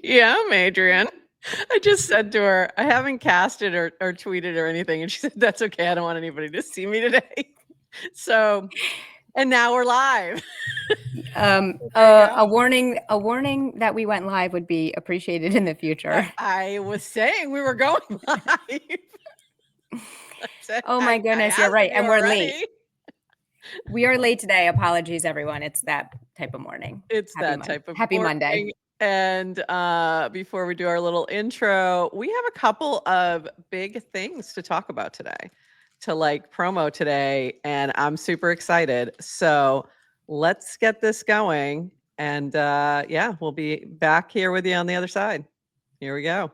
GM, Adrian. I just said to her, I haven't casted or tweeted or anything. And she said, that's okay. I don't want anybody to see me today. So, and now we're live. A warning that we went live would be appreciated in the future. I was saying we were going live. Oh my goodness, you're right. And we're late. We are late today. Apologies, everyone. It's that type of morning. It's that type of Happy morning. Monday. And before we do our little intro, we have a couple of big things to talk about today, to like promo today. And I'm super excited. So let's get this going. And yeah, we'll be back here with you on the other side. Here we go.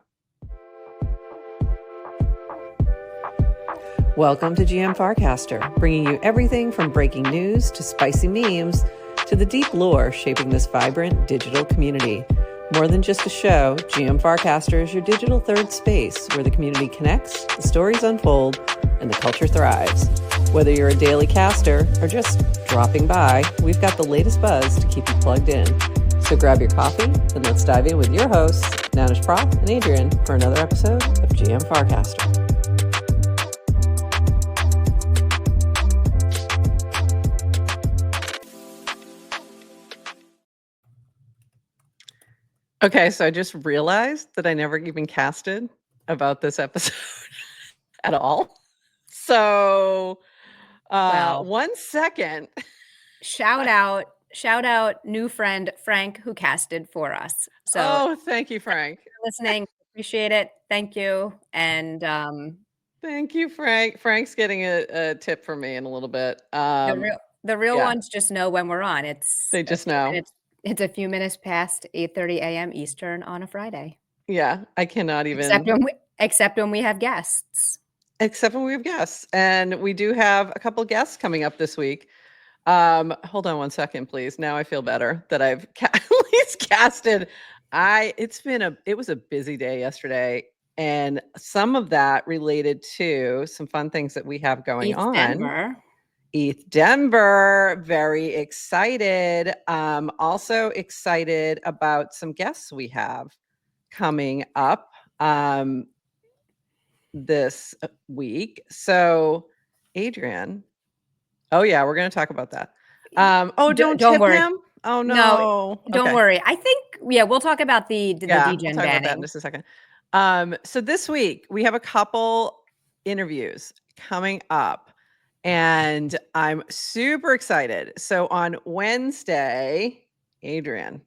Welcome to GM Farcaster, bringing you everything from breaking news to spicy memes to the deep lore shaping this vibrant digital community. More than just a show, GM Farcaster is your digital third space where the community connects, the stories unfold, and the culture thrives. Whether you're a daily caster or just dropping by, we've got the latest buzz to keep you plugged in. So grab your coffee and let's dive in with your hosts, Nanish Prof and Adrian, for another episode of GM Farcaster. Okay, so I just realized that I never even casted about this episode at all. So, Well, 1 second. Shout out, new friend Frank who casted for us. So, thank you, Frank. Listening, appreciate it. Thank you, and thank you, Frank. Frank's getting a tip from me in a little bit. The real ones just know when we're on. They just know. It's a few minutes past 8:30 a.m. Eastern on a Friday. Yeah, I cannot even. Except when we have guests. Except when we have guests. And we do have a couple guests coming up this week. Hold on 1 second, please. Now I feel better that I've at least casted. It was a busy day yesterday. And some of that related to some fun things that we have going on. Denver. ETH Denver, very excited. Also excited about some guests we have coming up this week. So, Adrian, oh yeah, we're going to talk about that. Don't tip worry. him. Oh no, don't worry. I think we'll talk about the DGen we'll talk banning. about that in just a second. So this week we have a couple interviews coming up. And I'm super excited. So on Wednesday, Adrian.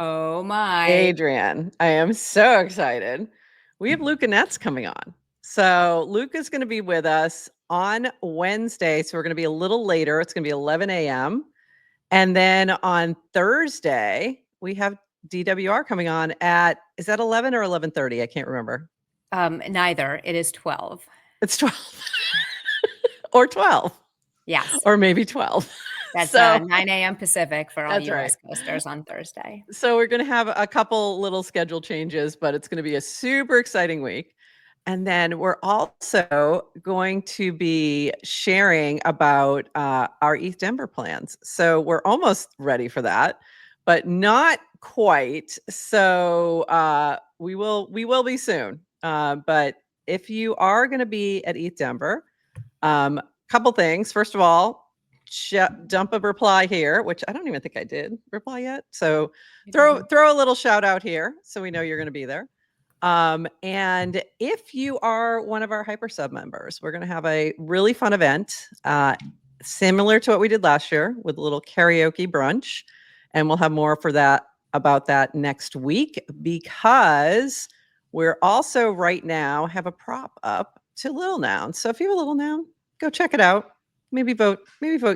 Oh my. Adrian, I am so excited. We have Luca Nets coming on. So Luca's going to be with us on Wednesday. So we're going to be a little later. It's going to be 11 a.m. And then on Thursday, we have DWR coming on at, is that 11 or 11:30? I can't remember. Neither. It is 12. It's 12. Or 12. Yes. Or maybe 12. That's 9 a.m. Pacific for all you West Coasters on Thursday. So we're going to have a couple little schedule changes, but it's going to be a super exciting week. And then we're also going to be sharing about our ETH Denver plans. So we're almost ready for that, but not quite. So we will be soon. But if you are going to be at ETH Denver, couple things. First of all, dump a reply here, which I don't even think I did reply yet. So throw a little shout out here so we know you're going to be there. And if you are one of our hyper sub members, we're going to have a really fun event, similar to what we did last year with a little karaoke brunch. And we'll have more about that next week, because we're also right now have a prop up to Lil Nouns. So if you have a Lil Noun, go check it out. Maybe vote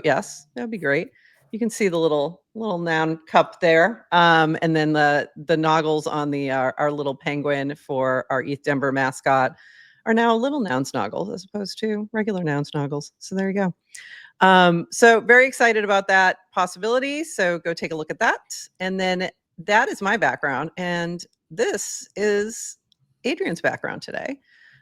yes. That would be great. You can see the little noun cup there. And then the noggles on our little penguin for our ETH Denver mascot are now Little Nouns noggles as opposed to regular Nouns noggles. So there you go. So very excited about that possibility. So go take a look at that. And then that is my background. And this is Adrian's background today.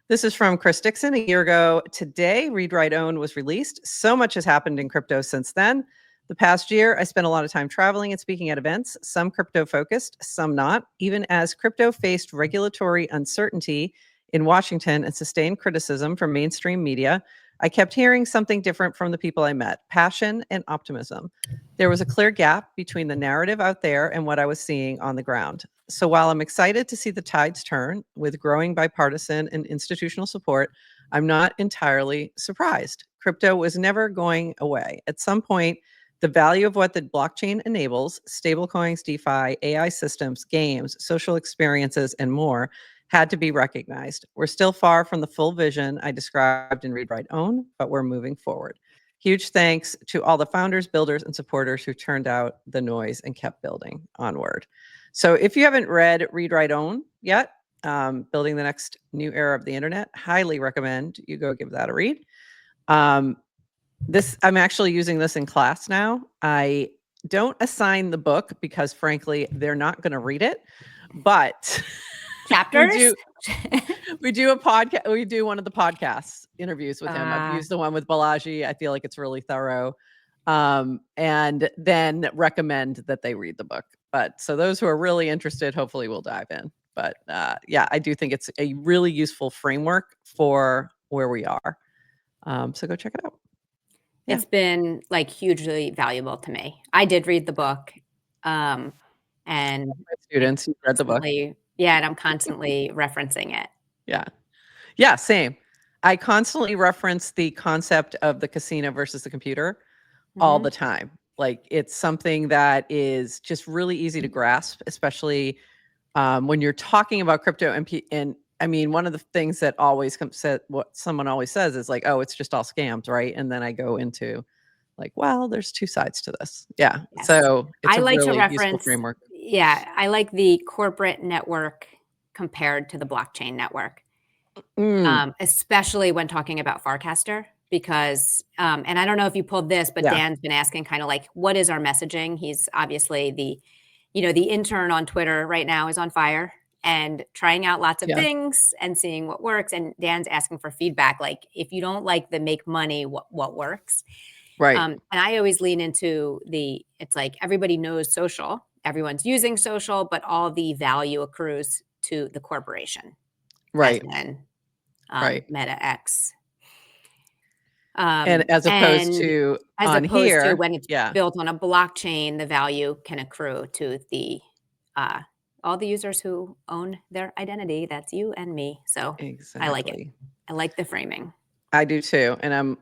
This is from Chris Dixon a year ago. Today, Read, Write, Own was released. So much has happened in crypto since then. The past year, I spent a lot of time traveling and speaking at events, some crypto focused, some not, even as crypto faced regulatory uncertainty in Washington and sustained criticism from mainstream media. I kept hearing something different from the people I met, passion and optimism. There was a clear gap between the narrative out there and what I was seeing on the ground. So while I'm excited to see the tides turn with growing bipartisan and institutional support, I'm not entirely surprised. Crypto was never going away. At some point, the value of what the blockchain enables, stablecoins, DeFi, AI systems, games, social experiences, and more, had to be recognized. We're still far from the full vision I described in Read, Write, Own, but we're moving forward. Huge thanks to all the founders, builders, and supporters who turned out the noise and kept building onward. So if you haven't read Read, Write, Own yet, Building the Next New Era of the Internet, highly recommend you go give that a read. I'm actually using this in class now. I don't assign the book because frankly, they're not going to read it, but chapters. we do a podcast. We do one of the podcasts interviews with him. I've used the one with Balaji. I feel like it's really thorough. And then recommend that they read the book. But so those who are really interested, hopefully will dive in. But yeah, I do think it's a really useful framework for where we are. So go check it out. It's been like hugely valuable to me. I did read the book. And my students who read the book. Yeah, and I'm constantly referencing it. Yeah. Yeah, same. I constantly reference the concept of the casino versus the computer all the time. Like it's something that is just really easy to grasp, especially when you're talking about crypto and I mean, one of the things that always what someone always says is like, oh, it's just all scams, right? And then I go into like, well, there's two sides to this. Yeah. Yes. So it's a really useful framework. Yeah. I like the corporate network compared to the blockchain network, especially when talking about Farcaster. Because, and I don't know if you pulled this, but Dan's been asking kind of like, what is our messaging? He's obviously the intern on Twitter right now is on fire and trying out lots of things and seeing what works. And Dan's asking for feedback. Like, if you don't like the make money, what works? Right. And I always lean into it's like everybody knows social, everyone's using social, but all the value accrues to the corporation. Right. As in, Meta X. And as opposed to when it's built on a blockchain, the value can accrue to the all the users who own their identity. That's you and me. So exactly. I like it. I like the framing. I do too. And I'm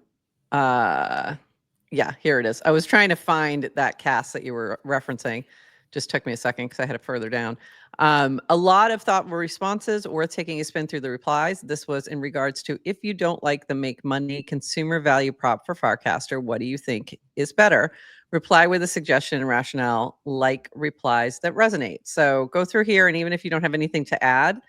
yeah, here it is. I was trying to find that cast that you were referencing. Just took me a second because I had it further down. A lot of thoughtful responses, worth taking a spin through the replies. This was in regards to, if you don't like the make money consumer value prop for Farcaster, what do you think is better? Reply with a suggestion and rationale, like replies that resonate. So go through here, and even if you don't have anything to add,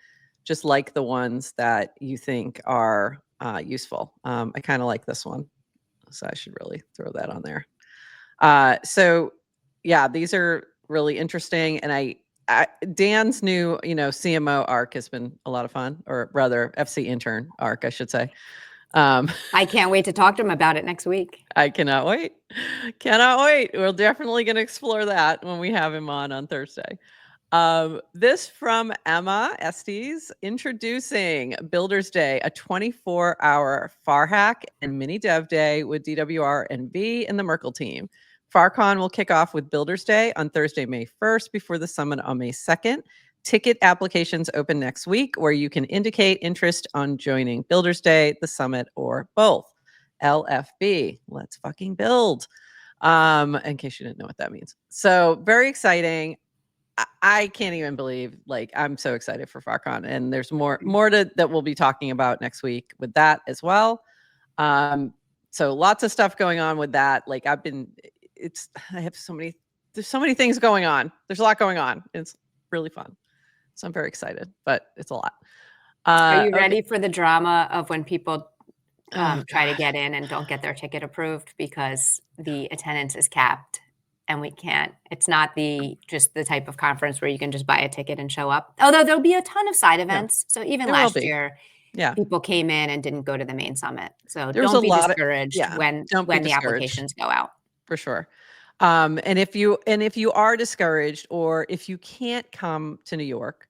just like the ones that you think are useful. I kind of like this one, so I should really throw that on there. So yeah, these are really interesting. And Dan's new, CMO arc has been a lot of fun, or rather FC intern arc, I should say. I can't wait to talk to him about it next week. I cannot wait. Cannot wait. We're definitely going to explore that when we have him on Thursday. This from Emma Estes, introducing Builders Day, a 24-hour Far Hack and mini dev day with DWR and V and the Merkle team. Farcon will kick off with Builders Day on Thursday, May 1st, before the summit on May 2nd. Ticket applications open next week, where you can indicate interest on joining Builders Day, the summit, or both. LFB, let's fucking build. In case you didn't know what that means. So very exciting. I can't even believe, like, I'm so excited for Farcon, and there's more that we'll be talking about next week with that as well. So lots of stuff going on with that. Like there's so many things going on. There's a lot going on. It's really fun. So I'm very excited, but it's a lot. Are you ready for the drama of when people try to get in and don't get their ticket approved because the attendance is capped? And we can't, it's not just the type of conference where you can just buy a ticket and show up. Although there'll be a ton of side events. So even last year, people came in and didn't go to the main summit. So don't be discouraged when the applications go out. For sure. And if you are discouraged, or if you can't come to New York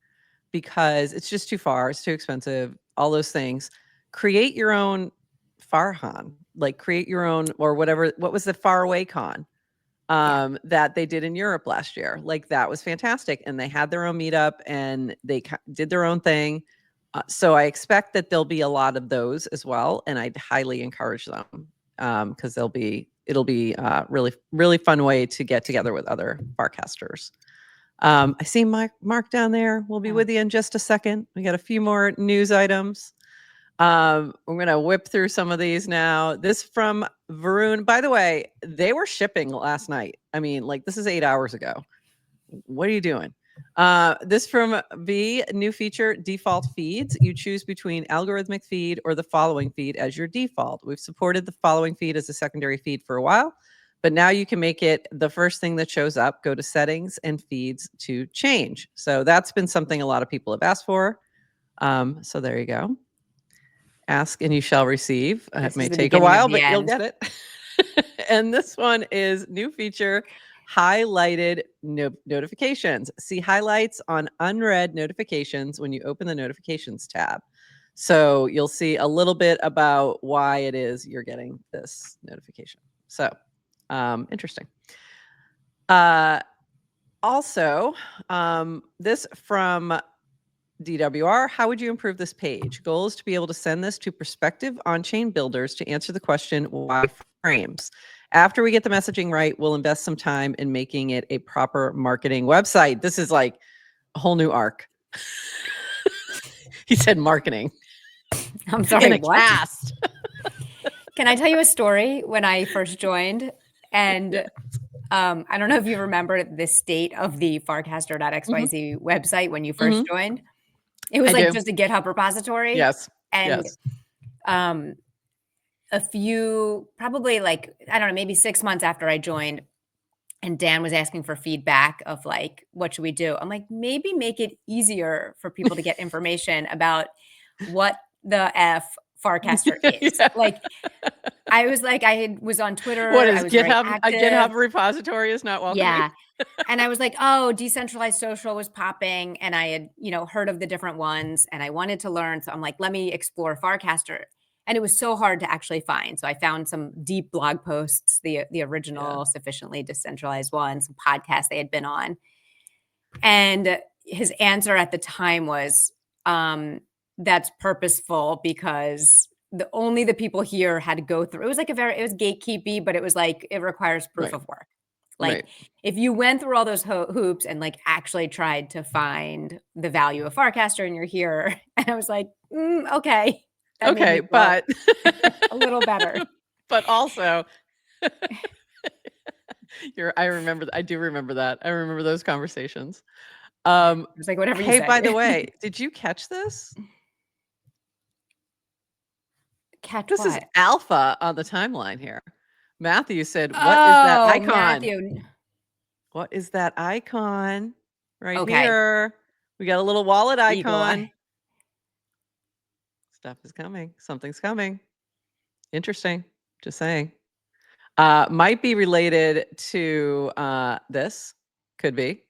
because it's just too far, it's too expensive, all those things, create your own Farcon, like create your own, or whatever. What was the Faraway Con that they did in Europe last year? Like, that was fantastic, and they had their own meetup, and they did their own thing. So I expect that there'll be a lot of those as well, and I'd highly encourage them, because it'll be really, really fun way to get together with other Farcasters. I see Mark down there. We'll be with you in just a second. We got a few more news items. We're going to whip through some of these now. This from Varun. By the way, they were shipping last night. I mean, like, this is 8 hours ago. What are you doing? This from V, new feature, default feeds. You choose between algorithmic feed or the following feed as your default. We've supported the following feed as a secondary feed for a while, but now you can make it the first thing that shows up. Go to settings and feeds to change. So that's been something a lot of people have asked for. So there you go. Ask and you shall receive. It may take a while, but you'll get it. And this one is new feature, highlighted notifications. See highlights on unread notifications when you open the notifications tab. So you'll see a little bit about why it is you're getting this notification. So interesting. Also, this from DWR, how would you improve this page? Goal is to be able to send this to prospective on-chain builders to answer the question, why frames? After we get the messaging right, we'll invest some time in making it a proper marketing website. This is like a whole new arc. He said marketing. I'm sorry, in a what? cast. Can I tell you a story when I first joined? And I don't know if you remember the state of the farcaster.xyz website when you first joined. It was just a GitHub repository. Yes. And yes. A few, probably like, I don't know, maybe 6 months after I joined, and Dan was asking for feedback of like, what should we do? I'm like, maybe make it easier for people to get information about what the F Farcaster is. Yeah. Like, I was like, was on Twitter. What is I was GitHub? A GitHub repository is not welcoming. Yeah. And I was like, oh, decentralized social was popping. And I had, heard of the different ones and I wanted to learn. So I'm like, let me explore Farcaster. And it was so hard to actually find. So I found some deep blog posts, the original Sufficiently Decentralized one, some podcasts they had been on. And his answer at the time was, that's purposeful because only the people here had to go through. It was like it was gatekeepy, but it was like, it requires proof of work. Like if you went through all those hoops and like actually tried to find the value of Farcaster and you're here. And I was like, okay. Okay, but a little better. But also, I do remember that. I remember those conversations. It was like whatever you say. Hey, by the way, did you catch this? This is alpha on the timeline here. Matthew said, what is that icon? Matthew. What is that icon right here? We got a little wallet icon. Stuff is coming. Something's coming. Interesting. Just saying. Might be related to this. Could be.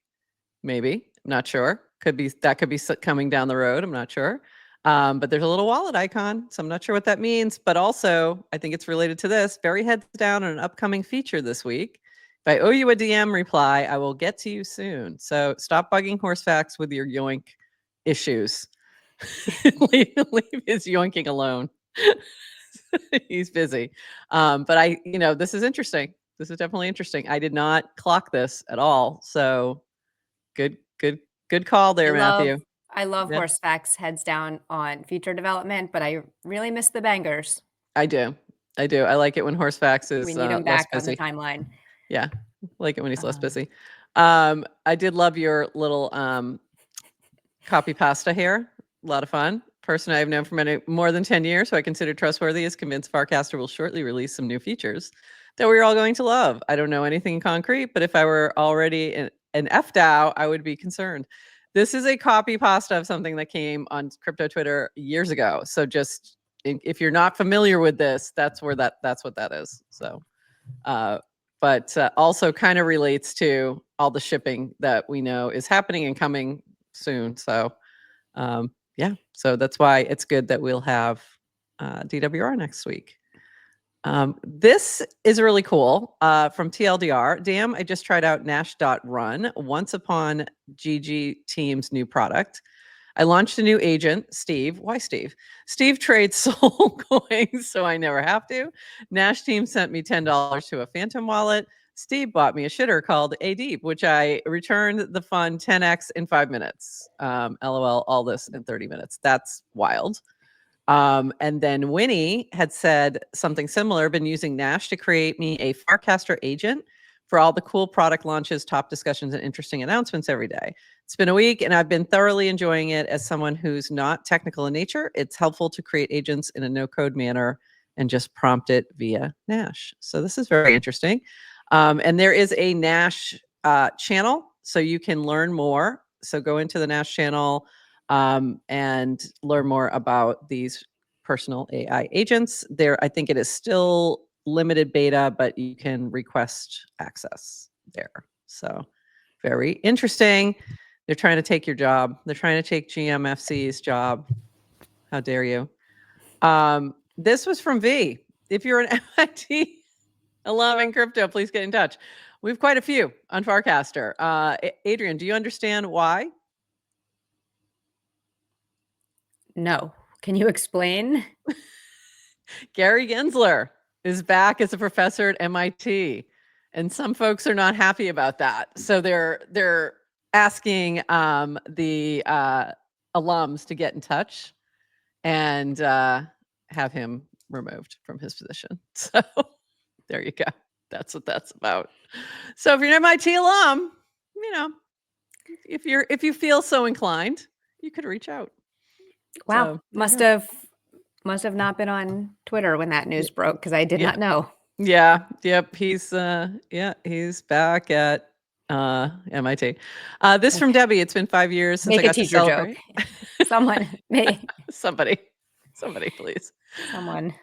Maybe. Not sure. That could be coming down the road. I'm not sure. But there's a little wallet icon, so I'm not sure what that means. But also, I think it's related to this. Very heads down on an upcoming feature this week. If I owe you a DM reply, I will get to you soon. So stop bugging Horsefax with your yoink issues. leave his yoinking alone. He's busy. But this is interesting. This is definitely interesting. I did not clock this at all. So good call there, Matthew. I love Horsefax heads down on feature development, but I really miss the bangers. I do. I like it when Horsefax is we need him back less busy. on the timeline. Yeah. I like it when he's less busy. I did love your little copy pasta here. A lot of fun. Person I've known for more than 10 years, who I consider trustworthy, is convinced Farcaster will shortly release some new features that we're all going to love. I don't know anything concrete, but if I were already an FDAO, I would be concerned. This is a copy pasta of something that came on crypto Twitter years ago. So just if you're not familiar with this, that's what that is. So but also kind of relates to all the shipping that we know is happening and coming soon. So yeah, so that's why it's good that we'll have DWR next week. This is really cool from TLDR. Damn, I just tried out Nash.run once upon GG Team's new product. I launched a new agent, Steve. Why Steve? Steve trades Soul coins, so I never have to. Nash Team sent me $10 to a Phantom wallet. Steve bought me a shitter called A Deep, which I returned the fund 10x in 5 minutes. LOL, all this in 30 minutes. That's wild. And then Winnie had said something similar, been using Nash to create me a Farcaster agent for all the cool product launches, top discussions, and interesting announcements every day. It's been a week and I've been thoroughly enjoying it. As someone who's not technical in nature, it's helpful to create agents in a no-code manner and just prompt it via Nash. So this is very interesting. And there is a Nash channel, so you can learn more. So go into the Nash channel and learn more about these personal AI agents. There, I think it is still limited beta, but you can request access there. So very interesting. They're trying to take your job. They're trying to take GMFC's job. How dare you? This was from V. If you're an MIT alum in crypto, please get in touch. We have quite a few on Farcaster. Adrian, do you understand why? No. Can you explain? Gary Gensler is back as a professor at MIT, and some folks are not happy about that. So they're asking the alums to get in touch and have him removed from his position. So there you go. That's what that's about. So if you're an MIT alum, you know, if you feel so inclined, you could reach out. Wow, So, must have not been on Twitter when that news broke because I did not know. Yeah. Yep. He's back at MIT. This from Debbie. It's been 5 years since Make I a got to teacher joke. celebrate. Someone, me, Somebody, please. someone.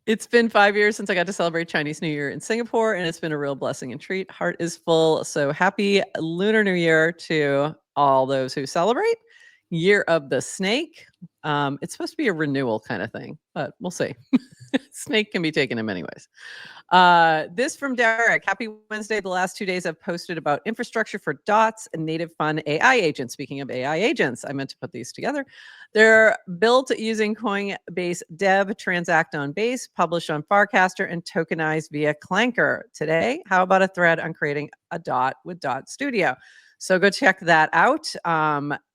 It's been 5 years since I got to celebrate Chinese New Year in Singapore, and it's been a real blessing and treat. Heart is full. So happy Lunar New Year to all those who celebrate. Year of the Snake. It's supposed to be a renewal kind of thing, but we'll see. Snake can be taken in many ways. This from Derek. Happy Wednesday. The last 2 days I've posted about infrastructure for DOTS and native fun AI agents. Speaking of AI agents, I meant to put these together. They're built using Coinbase Dev, transact on Base, published on Farcaster, and tokenized via Clanker. Today, how about a thread on creating a DOT with Dot Studio? So go check that out.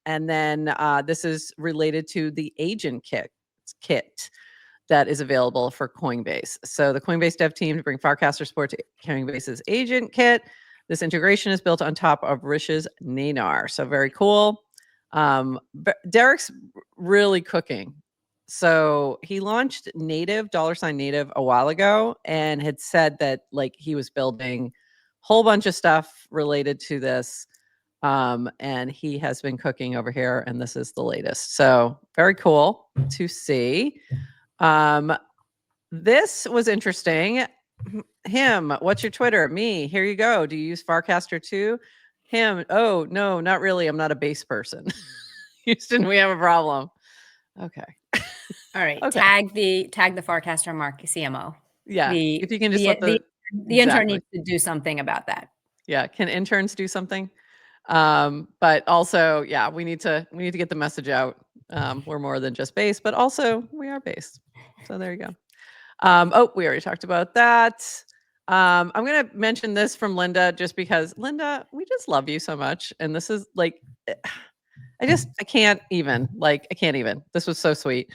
And then this is related to the agent kit that is available for Coinbase. So the Coinbase dev team to bring Farcaster support to Coinbase's agent kit. This integration is built on top of Rish's Nanar. So very cool. Derek's really cooking. So he launched native, $native a while ago and had said that like he was building a whole bunch of stuff related to this. And he has been cooking over here, and this is the latest. So very cool to see. This was interesting. Him, what's your Twitter? Me, here you go. Do you use Farcaster too? Him, oh, no, not really. I'm not a base person. Houston, we have a problem. Okay. All right. Okay. Tag the Farcaster Mark CMO. Yeah. If you can just the exactly. intern needs to do something about that. Yeah. Can interns do something? But also, yeah, we need to get the message out. We're more than just base, but also we are base. So there you go. Oh, we already talked about that. I'm going to mention this from Linda just because, Linda, we just love you so much. And this is like, I can't even. This was so sweet.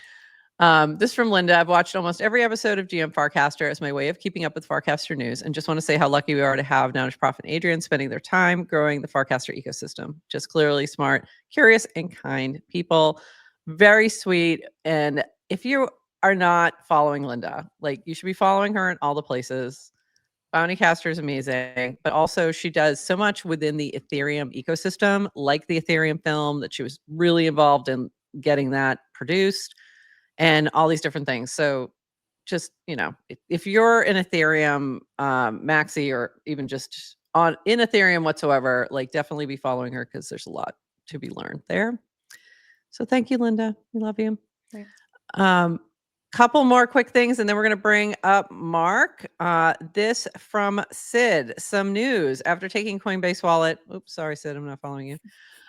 This from Linda. I've watched almost every episode of GM Farcaster as my way of keeping up with Farcaster news, and just want to say how lucky we are to have Nounish Prof and Adrian spending their time growing the Farcaster ecosystem. Just clearly smart, curious, and kind people. Very sweet. And if you are not following Linda, like you should be following her in all the places. Bountycaster is amazing, but also she does so much within the Ethereum ecosystem, like the Ethereum film that she was really involved in getting that produced and all these different things. So just, if you're in Ethereum, Maxi, or even just in Ethereum whatsoever, like definitely be following her because there's a lot to be learned there. So thank you, Linda. We love you. Thanks. Couple more quick things, and then we're going to bring up Mark. This from Sid. Some news after taking Coinbase Wallet. Oops, sorry, Sid, I'm not following you.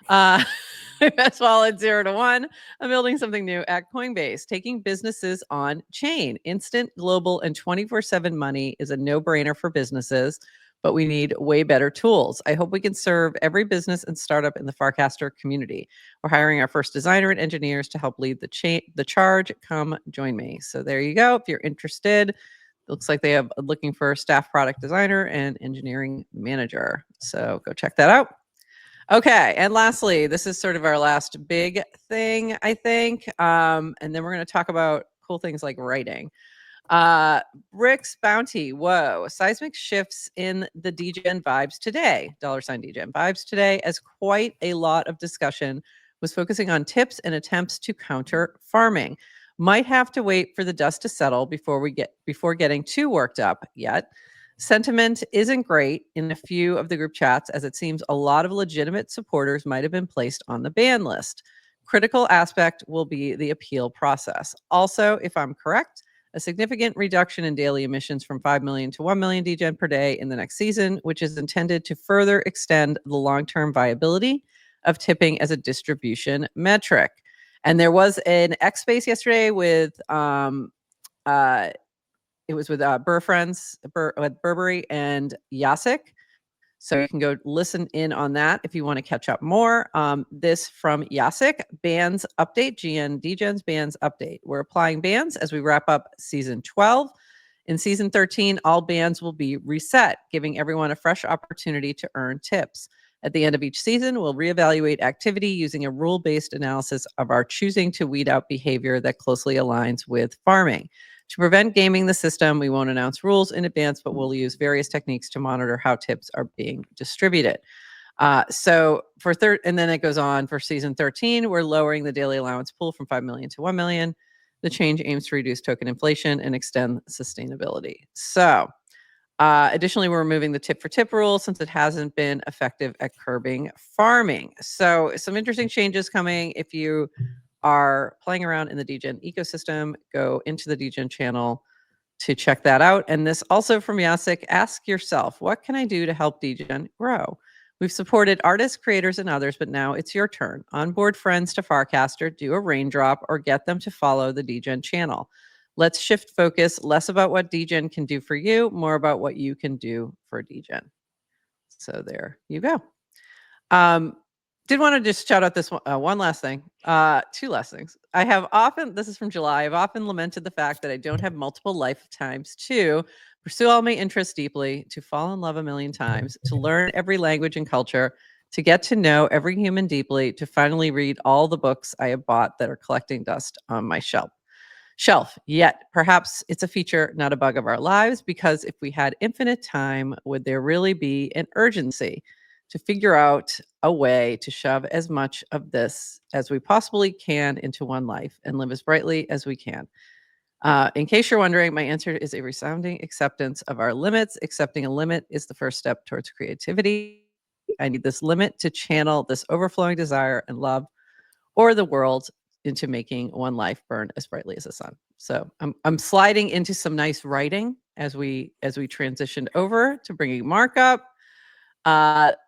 Best Wallet 0 to 1. I'm building something new at Coinbase, taking businesses on chain. Instant, global, and 24/7 money is a no-brainer for businesses, but we need way better tools. I hope we can serve every business and startup in the Farcaster community. We're hiring our first designer and engineers to help lead the charge. Come join me. So there you go. If you're interested, looks like they have looking for a staff product designer and engineering manager. So go check that out. Okay, and lastly, this is sort of our last big thing, I think. And then we're going to talk about cool things like writing. Rick's Bounty. Whoa. Seismic shifts in the DGen vibes today. $ DGen vibes today, as quite a lot of discussion was focusing on tips and attempts to counter farming. Might have to wait for the dust to settle before getting too worked up yet. Sentiment isn't great in a few of the group chats, as it seems a lot of legitimate supporters might have been placed on the ban list. Critical aspect will be the appeal process. Also, if I'm correct, a significant reduction in daily emissions from 5 million to 1 million degen per day in the next season, which is intended to further extend the long-term viability of tipping as a distribution metric. And there was an X Space yesterday with it was with with Burberry and Yasik. So you can go listen in on that if you want to catch up more. This from Yasik, bans update, Degen's bans update. We're applying bans as we wrap up season 12. In season 13, all bans will be reset, giving everyone a fresh opportunity to earn tips. At the end of each season, we'll reevaluate activity using a rule-based analysis of our choosing to weed out behavior that closely aligns with farming. To prevent gaming the system, we won't announce rules in advance, but we'll use various techniques to monitor how tips are being distributed. So and then it goes on for season 13, we're lowering the daily allowance pool from 5 million to 1 million. The change aims to reduce token inflation and extend sustainability. So additionally, we're removing the tip for tip rule since it hasn't been effective at curbing farming. So some interesting changes coming. If you are playing around in the Degen ecosystem, go into the Degen channel to check that out. And this also from Yasik, ask yourself, what can I do to help Degen grow? We've supported artists, creators, and others, but now it's your turn. Onboard friends to Farcaster, do a raindrop, or get them to follow the Degen channel. Let's shift focus less about what Degen can do for you, more about what you can do for Degen. So there you go. Did want to just shout out this one last thing, two last things. This is from July, I've often lamented the fact that I don't have multiple lifetimes to pursue all my interests deeply, to fall in love a million times, to learn every language and culture, to get to know every human deeply, to finally read all the books I have bought that are collecting dust on my shelf. Yet perhaps it's a feature, not a bug of our lives, because if we had infinite time, would there really be an urgency to figure out a way to shove as much of this as we possibly can into one life and live as brightly as we can? In case you're wondering, my answer is a resounding acceptance of our limits. Accepting a limit is the first step towards creativity. I need this limit to channel this overflowing desire and love, or the world, into making one life burn as brightly as the sun. So I'm sliding into some nice writing as we transitioned over to bringing Mark up.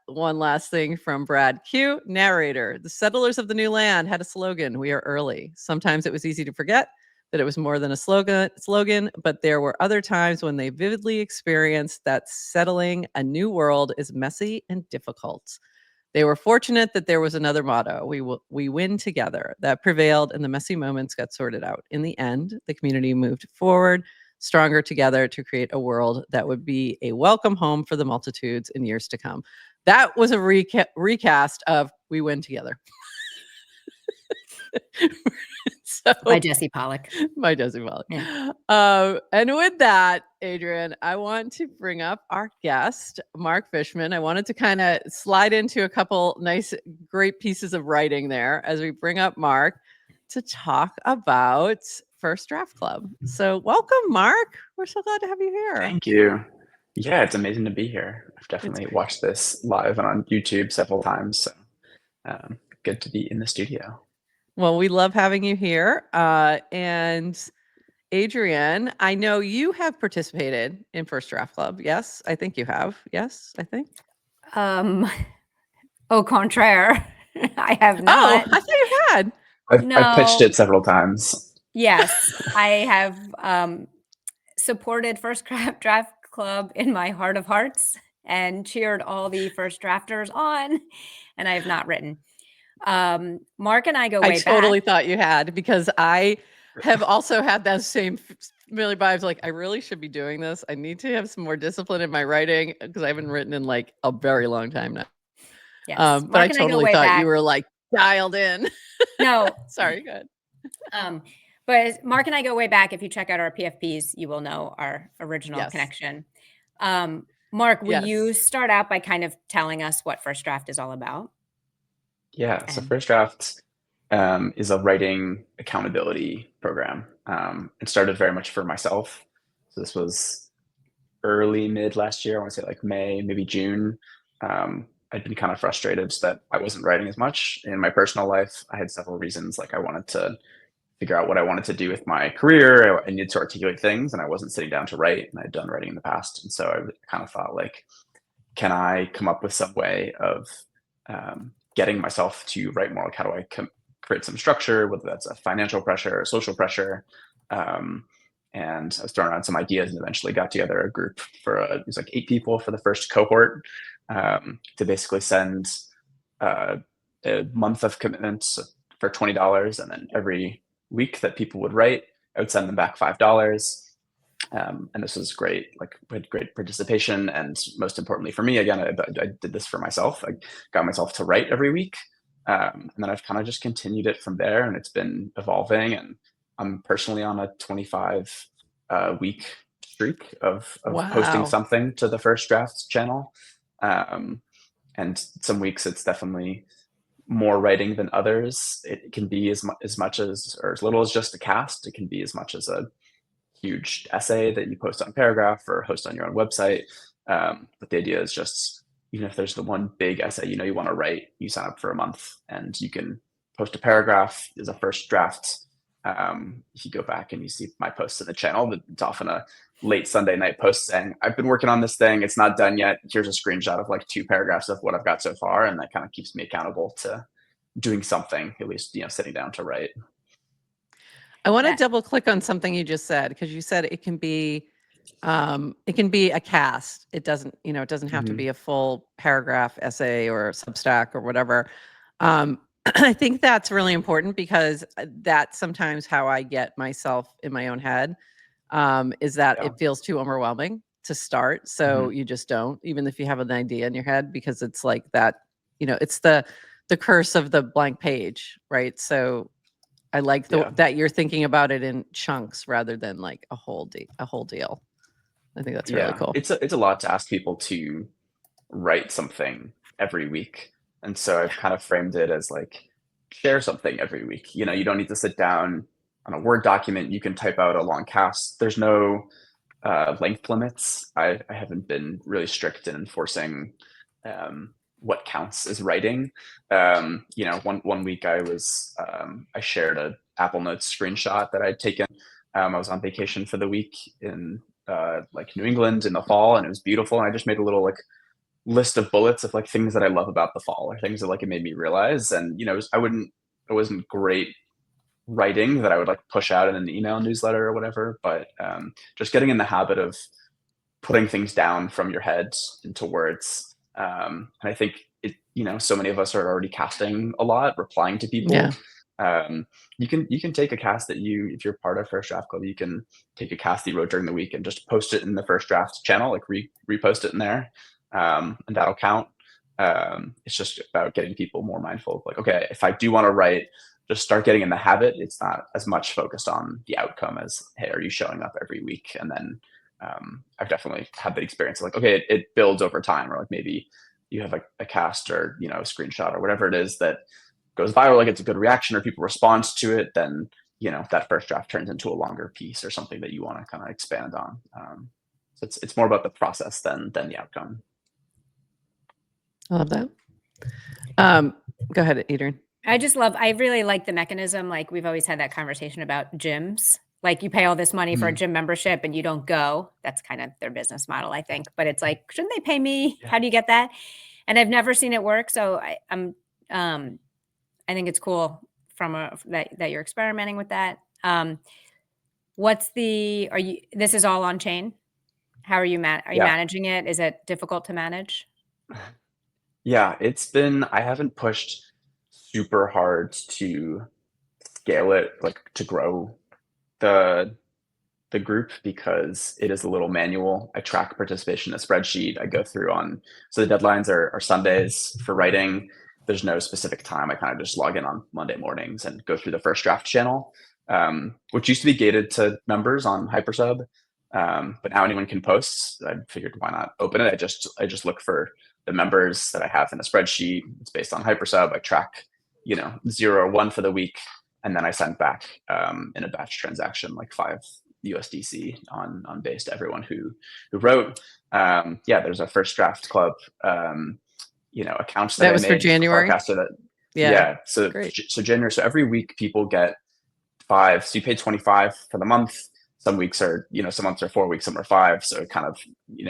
One last thing from Brad Q. Narrator. The settlers of the new land had a slogan, "We are early." Sometimes it was easy to forget that it was more than a slogan, but there were other times when they vividly experienced that settling a new world is messy and difficult. They were fortunate that there was another motto, we win together, that prevailed, and the messy moments got sorted out. In the end, the community moved forward, stronger together, to create a world that would be a welcome home for the multitudes in years to come. That was a recast of "We Win Together." By Jesse Pollock. By Jesse Pollock. Yeah. And with that, Adrian, I want to bring up our guest, Mark Fishman. I wanted to kind of slide into a couple nice, great pieces of writing there as we bring up Mark. to talk about First Draft Club. So welcome, Mark. We're so glad to have you here. Thank you. Yeah, it's amazing to be here. I've definitely watched this live and on YouTube several times. So good to be in the studio. Well, we love having you here. And Adrian, I know you have participated in First Draft Club. Yes, I think you have. Yes, I think. Au contraire, I have Oh, not. I thought you had. I've pitched No. it several times. Yes, I have supported First Draft Club in my heart of hearts and cheered all the first drafters on, and I have not written. Mark and I go I way back. totally thought you had, because I have also had that same familiar vibes. Like, I really should be doing this. I need to have some more discipline in my writing, because I haven't written in like a very long time now. Yes, But I Mark and I go totally way thought back. you were like dialed in. No. Sorry, go ahead. But Mark and I go way back. If you check out our PFPs, you will know our original Yes. connection. Mark, will you Yes. start out by kind of telling us what First Draft is all about? Yeah, so And First Draft is a writing accountability program. It started very much for myself. So this was early mid last year. I want to say like May, maybe June. I'd been kind of frustrated that I wasn't writing as much in my personal life. I had several reasons. Like I wanted to figure out what I wanted to do with my career. I needed to articulate things, and I wasn't sitting down to write. And I'd done writing in the past, and so I kind of thought like, can I come up with some way of getting myself to write more? Like, how do I create some structure, whether that's a financial pressure or social pressure? And I was throwing around some ideas, and eventually got together a group it was like 8 people for the first cohort, to basically send a month of commitments for $20, and then every week that people would write, I would send them back $5. And this was great. Like, we had great participation, and most importantly for me, again, I did this for myself. I got myself to write every week, and then I've kind of just continued it from there, and it's been evolving. And I'm personally on a 25 week streak of posting Wow. something to the First Drafts channel, and some weeks it's definitely more writing than others. It can be as much as or as little as just a cast. It can be as much as a huge essay that you post on Paragraph or host on your own website. But the idea is just, even if there's the one big essay you want to write, you sign up for a month and you can post a paragraph as a first draft. If you go back and you see my posts in the channel, it's often a late Sunday night post saying, I've been working on this thing, it's not done yet. Here's a screenshot of like 2 paragraphs of what I've got so far. And that kind of keeps me accountable to doing something, at least, sitting down to write. I want to double click on something you just said, because you said it can be a cast. It doesn't have to be a full paragraph essay or Substack or whatever. I think that's really important, because that's sometimes how I get myself in my own head, is that it feels too overwhelming to start. So you just don't, even if you have an idea in your head, because it's like that, it's the curse of the blank page, right? So I like that you're thinking about it in chunks rather than like a whole deal. I think that's really cool. It's a lot to ask people to write something every week. And so I've kind of framed it as like, share something every week. You don't need to sit down on a Word document. You can type out a long cast. There's no length limits. I haven't been really strict in enforcing what counts as writing. One week I shared a Apple Notes screenshot that I'd taken. I was on vacation for the week in like New England in the fall, and it was beautiful. And I just made a little like list of bullets of like things that I love about the fall, or things that like it made me realize. And I wasn't great writing that I would like push out in an email newsletter or whatever, but just getting in the habit of putting things down from your head into words. And I think so many of us are already casting a lot, replying to people. Yeah. You can take a cast if you're part of First Draft Club, you can take a cast that you wrote during the week and just post it in the First Draft channel, like repost it in there, and that'll count. It's just about getting people more mindful of like, okay, if I do want to write, just start getting in the habit. It's not as much focused on the outcome as, hey, are you showing up every week? And then I've definitely had the experience of like, okay, it builds over time, or like maybe you have a cast or a screenshot or whatever it is that goes viral, like it's a good reaction or people respond to it, then that first draft turns into a longer piece or something that you want to kind of expand on. So it's more about the process than the outcome. I love that. Go ahead, Adrian. I really like the mechanism. Like we've always had that conversation about gyms. Like you pay all this money for a gym membership and you don't go. That's kind of their business model, I think. But it's like, shouldn't they pay me? Yeah. How do you get that? And I've never seen it work. So I think it's cool that you're experimenting with that. This is all on chain? How are you managing it? Is it difficult to manage? Yeah, I haven't pushed super hard to scale it, like to grow the group, because it is a little manual. I track participation in a spreadsheet. I go through so the deadlines are Sundays for writing. There's no specific time. I kind of just log in on Monday mornings and go through the first draft channel, which used to be gated to members on Hypersub. But now anyone can post. I figured, why not open it? I just look for the members that I have in a spreadsheet. It's based on Hypersub. I track, 0 or 1 for the week, and then I send back in a batch transaction like 5 USDC on base to everyone who wrote. There's a firstdraft.club accounts that was I made for January. For Farcaster so January. So every week people get 5. So you pay 25 for the month. Some weeks are, some months are 4 weeks, some are 5. So it kind of,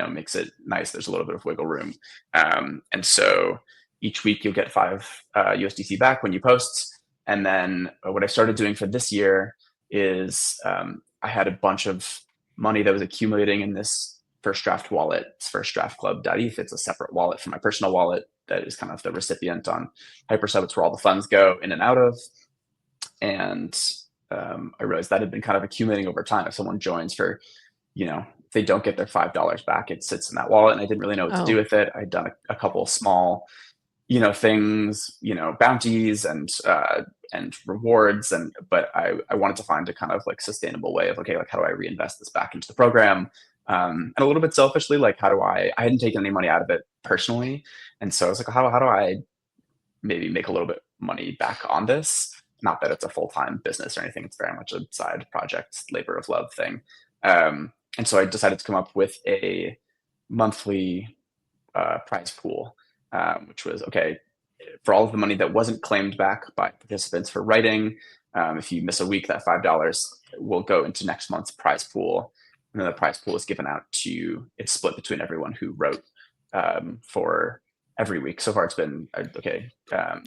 makes it nice. There's a little bit of wiggle room. And so each week you'll get 5 USDC back when you post. And then what I started doing for this year is I had a bunch of money that was accumulating in this first draft wallet. It's firstdraftclub.eth. It's a separate wallet from my personal wallet that is kind of the recipient on Hypersub. It's where all the funds go in and out of. And I realized that had been kind of accumulating over time. If someone joins for, if they don't get their $5 back, it sits in that wallet, and I didn't really know what to do with it. I'd done a couple small, things, bounties and rewards, but I wanted to find a kind of like sustainable way of, okay, like how do I reinvest this back into the program? And a little bit selfishly, like I hadn't taken any money out of it personally. And so I was like, how do I maybe make a little bit money back on this? Not that it's a full-time business or anything. It's very much a side project, labor of love thing. And so I decided to come up with a monthly prize pool, which was, okay, for all of the money that wasn't claimed back by participants for writing, if you miss a week, that $5 will go into next month's prize pool. And then the prize pool is given out it's split between everyone who wrote for every week. So far it's been, okay.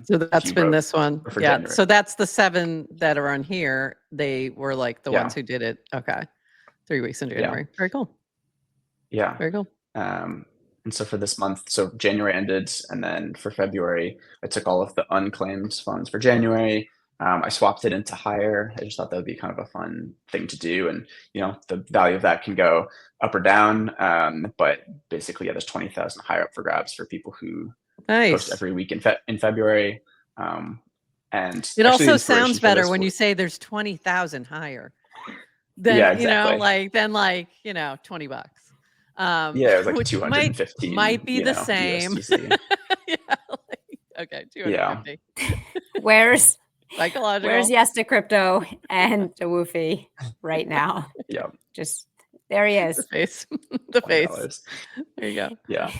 So that's been this one. Yeah. January. So that's the 7 that are on here. They were like the ones who did it. Okay. 3 weeks in January. Yeah. Very cool. Yeah. Very cool. And so for this month, so January ended, and then for February, I took all of the unclaimed funds for January. I swapped it into higher. I just thought that would be kind of a fun thing to do. And, the value of that can go up or down. But basically, there's 20,000 higher up for grabs for people who post every week in February. And it also sounds better when you say there's 20,000 higher. Then, exactly. then 20 bucks. It was like which 215 might be the same. Yeah, okay, 250. Where's psychological? Where's Yes to Crypto and the Woofy right now? Yeah, just there he is. The face. There you go. Yeah,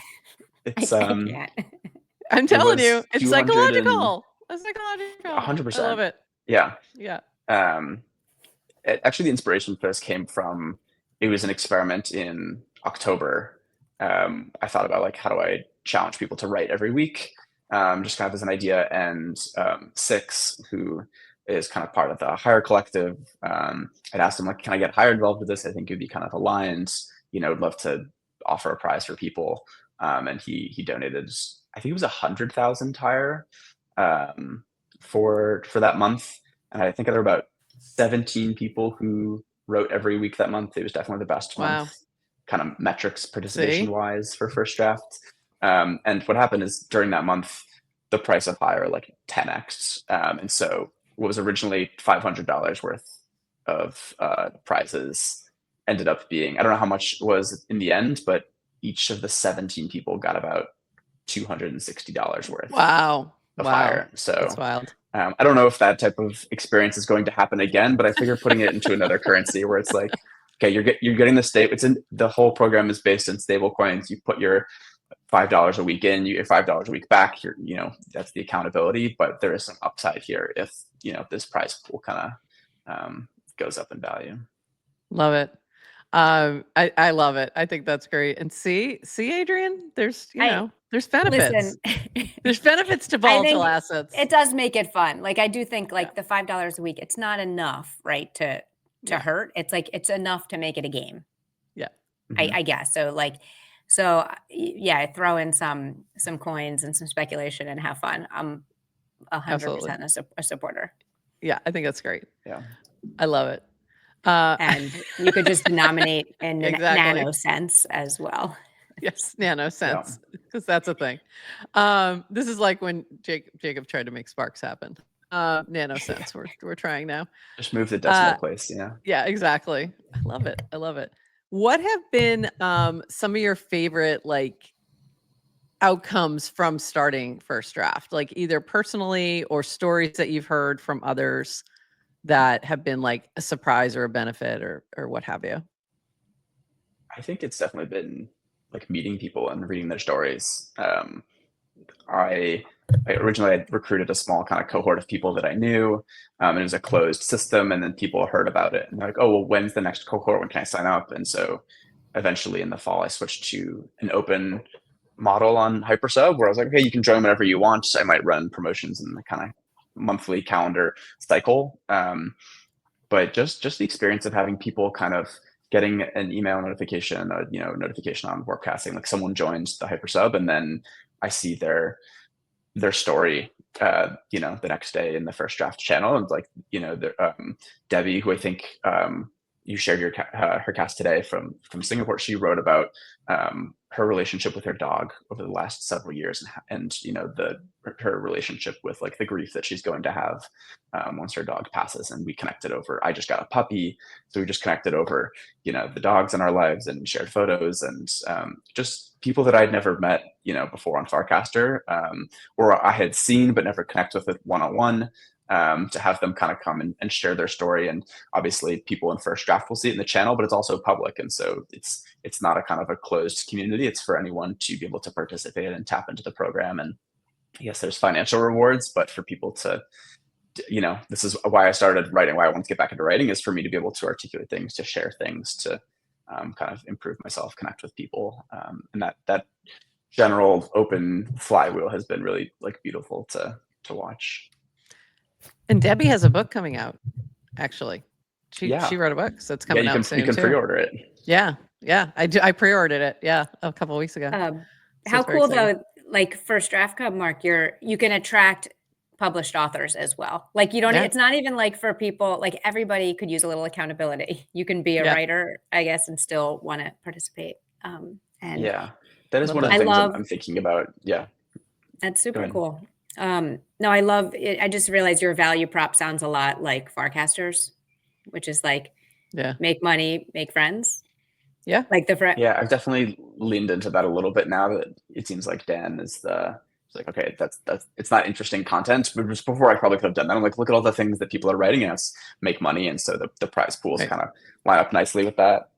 it's I'm telling you, it's psychological. It's psychological. 100%. I love it. Yeah. Actually, the inspiration for this came from, it was an experiment in October. I thought about like, how do I challenge people to write every week? Just kind of as an idea. And Six, who is kind of part of the Hire Collective, I'd asked him, like, can I get Hire involved with this? I think it'd be kind of aligned. I'd love to offer a prize for people. And he donated, I think it was 100,000 Hire for that month. And I think there were about 17 people who wrote every week that month. It was definitely the best month, kind of metrics participation wise for first draft. And what happened is during that month, the price of Hire like 10x. And so what was originally $500 worth of prizes ended up being, I don't know how much was in the end, but each of the 17 people got about $260 worth. Wow. Of Hire. So that's wild. I don't know if that type of experience is going to happen again, but I figure putting it into another currency where it's like, okay, you're getting the state. It's in the whole program is based in stable coins. You put your $5 a week in, you get $5 a week back. That's the accountability, but there is some upside here if this prize pool kind of goes up in value. Love it. I love it. I think that's great. And see, Adrian, there's there's benefits. Listen, there's benefits to volatile assets. It does make it fun. Like I do think the $5 a week, it's not enough, right? To hurt. It's like it's enough to make it a game. Yeah. I guess. So throw in some coins and some speculation and have fun. I'm 100% a supporter. Yeah, I think that's great. Yeah. I love it. And you could just denominate in nano cents as well. Yes, nano cents, because that's a thing. This is like when Jacob tried to make sparks happen. Nano cents, we're trying now. Just move the decimal place, Yeah, exactly. I love it. What have been some of your favorite outcomes from starting First Draft, like either personally or stories that you've heard from others that have been like a surprise or a benefit or what have you? I think it's definitely been like meeting people and reading their stories. I originally recruited a small kind of cohort of people that I knew, and it was a closed system, and then people heard about it and they're like, oh, well, when's the next cohort? When can I sign up? And so eventually in the fall, I switched to an open model on Hypersub where I was like, okay, you can join whenever you want. So I might run promotions in the kind of monthly calendar cycle. But just the experience of having people kind of getting an email notification, notification on Warpcasting, like someone joins the Hypersub and then I see their story, the next day in the First Draft channel. And like, Debbie, who I think you shared her cast today from Singapore, she wrote about her relationship with her dog over the last several years and her relationship with like the grief that she's going to have once her dog passes. And we connected over, I just got a puppy. So we just connected over, the dogs in our lives and shared photos and just people that I'd never met, before on Farcaster, or I had seen but never connected with it one-on-one. To have them kind of come and share their story. And obviously people in First Draft will see it in the channel, but it's also public. And so it's not a kind of a closed community. It's for anyone to be able to participate and tap into the program. And yes, there's financial rewards, but for people to, this is why I started writing, why I want to get back into writing is for me to be able to articulate things, to share things, to kind of improve myself, connect with people. And that general open flywheel has been really like beautiful to watch. And Debbie has a book coming out, actually. She wrote a bock, so it's coming out soon. You can pre-order it. Yeah. I pre-ordered it. Yeah, a couple of weeks ago. How cool though! Like First Draft Club, Mark, you can attract published authors as well. Like you don't. It's not even like for people. Like everybody could use a little accountability. You can be a writer, I guess, and still want to participate. And that is one of the things I'm thinking about. Yeah, that's super cool. No, I love it. I just realized your value prop sounds a lot like Farcaster's, which is like, make money, make friends. Yeah. Like the friend. Yeah. I've definitely leaned into that a little bit now that it seems like Dan is it's like, okay, that's, it's not interesting content, but just before I probably could have done that. I'm like, look at all the things that people are writing us make money. And so the prize pools kind of line up nicely with that.